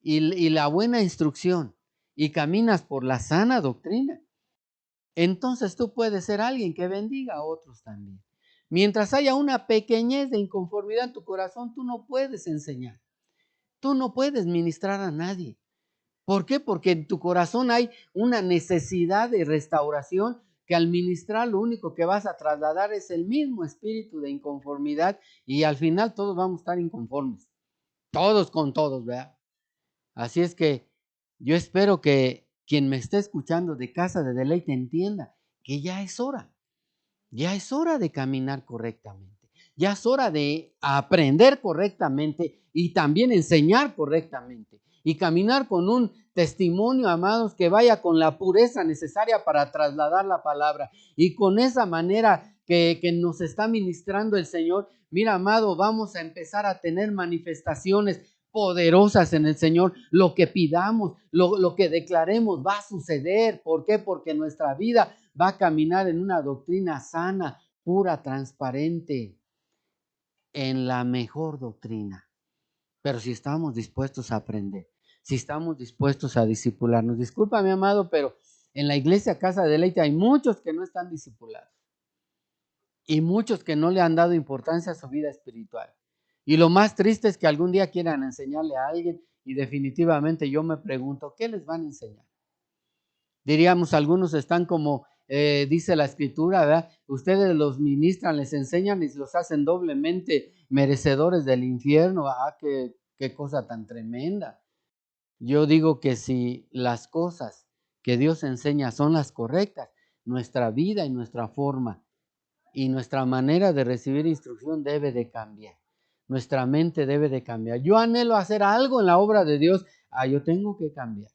y la buena instrucción y caminas por la sana doctrina, entonces tú puedes ser alguien que bendiga a otros también. Mientras haya una pequeñez de inconformidad en tu corazón, tú no puedes enseñar, tú no puedes ministrar a nadie. ¿Por qué? Porque en tu corazón hay una necesidad de restauración que al ministrar lo único que vas a trasladar es el mismo espíritu de inconformidad y al final todos vamos a estar inconformes, todos con todos, ¿verdad? Así es que yo espero que quien me esté escuchando de Casa de Deleite entienda que ya es hora de caminar correctamente, ya es hora de aprender correctamente y también enseñar correctamente y caminar con un testimonio, amados, que vaya con la pureza necesaria para trasladar la palabra y con esa manera que nos está ministrando el Señor. Mira, amado, vamos a empezar a tener manifestaciones poderosas en el Señor. Lo que pidamos, lo que declaremos va a suceder. ¿Por qué? Porque nuestra vida va a caminar en una doctrina sana, pura, transparente, en la mejor doctrina. Pero si estamos dispuestos a aprender, si estamos dispuestos a discipularnos. Disculpa, mi amado, pero en la iglesia Casa de Deleite hay muchos que no están discipulados y muchos que no le han dado importancia a su vida espiritual. Y lo más triste es que algún día quieran enseñarle a alguien y definitivamente yo me pregunto, ¿qué les van a enseñar? Diríamos, algunos están como dice la Escritura, ¿verdad? Ustedes los ministran, les enseñan y los hacen doblemente merecedores del infierno. Qué cosa tan tremenda. Yo digo que si las cosas que Dios enseña son las correctas, nuestra vida y nuestra forma y nuestra manera de recibir instrucción debe de cambiar. Nuestra mente debe de cambiar. Yo anhelo hacer algo en la obra de Dios. Yo tengo que cambiar.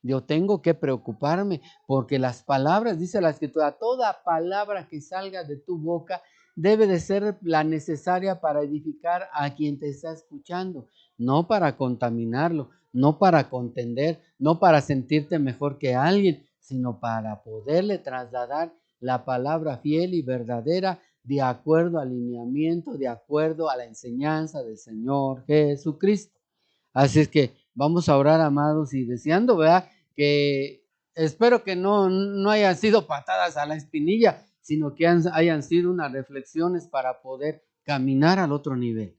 Yo tengo que preocuparme porque las palabras, dice la Escritura, toda palabra que salga de tu boca debe de ser la necesaria para edificar a quien te está escuchando, no para contaminarlo, no para contender, no para sentirte mejor que alguien, sino para poderle trasladar la palabra fiel y verdadera de acuerdo al lineamiento, de acuerdo a la enseñanza del Señor Jesucristo. Así es que vamos a orar, amados, y deseando, ¿verdad? Que espero que no hayan sido patadas a la espinilla, sino que hayan sido unas reflexiones para poder caminar al otro nivel,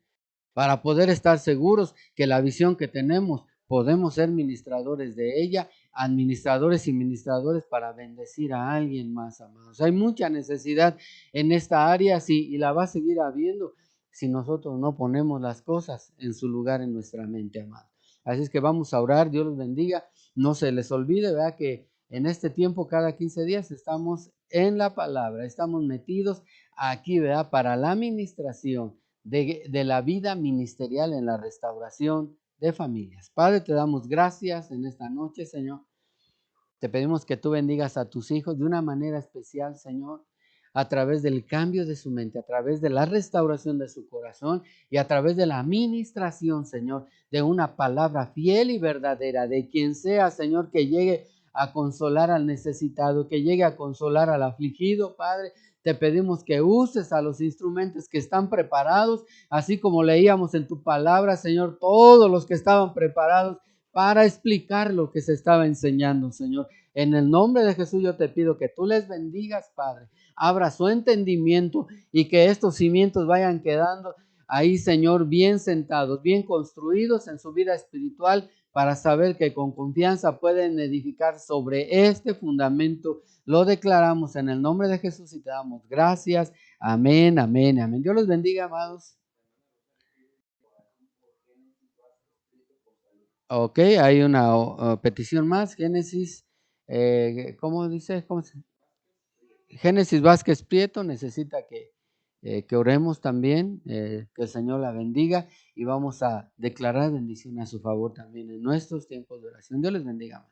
para poder estar seguros que la visión que tenemos podemos ser ministradores de ella, administradores y ministradores para bendecir a alguien más, amados. Hay mucha necesidad en esta área, sí, y la va a seguir habiendo si nosotros no ponemos las cosas en su lugar en nuestra mente, amados. Así es que vamos a orar, Dios los bendiga. No se les olvide, ¿verdad? Que en este tiempo, cada 15 días, estamos en la palabra, estamos metidos aquí, ¿verdad? Para la administración de la vida ministerial en la restauración de familias. Padre, te damos gracias en esta noche, Señor. Te pedimos que tú bendigas a tus hijos de una manera especial, Señor, a través del cambio de su mente, a través de la restauración de su corazón y a través de la administración, Señor, de una palabra fiel y verdadera, de quien sea, Señor, que llegue a consolar al necesitado, que llegue a consolar al afligido, Padre. Te pedimos que uses a los instrumentos que están preparados, así como leíamos en tu palabra, Señor, todos los que estaban preparados para explicar lo que se estaba enseñando, Señor. En el nombre de Jesús yo te pido que tú les bendigas, Padre. Abra su entendimiento y que estos cimientos vayan quedando ahí, Señor, bien sentados, bien construidos en su vida espiritual para saber que con confianza pueden edificar sobre este fundamento. Lo declaramos en el nombre de Jesús y te damos gracias. Amén, amén, amén. Dios los bendiga, amados. Ok, hay una petición más. Génesis, ¿cómo dice? Génesis Vázquez Prieto necesita que oremos también, que el Señor la bendiga y vamos a declarar bendición a su favor también en nuestros tiempos de oración. Dios les bendiga.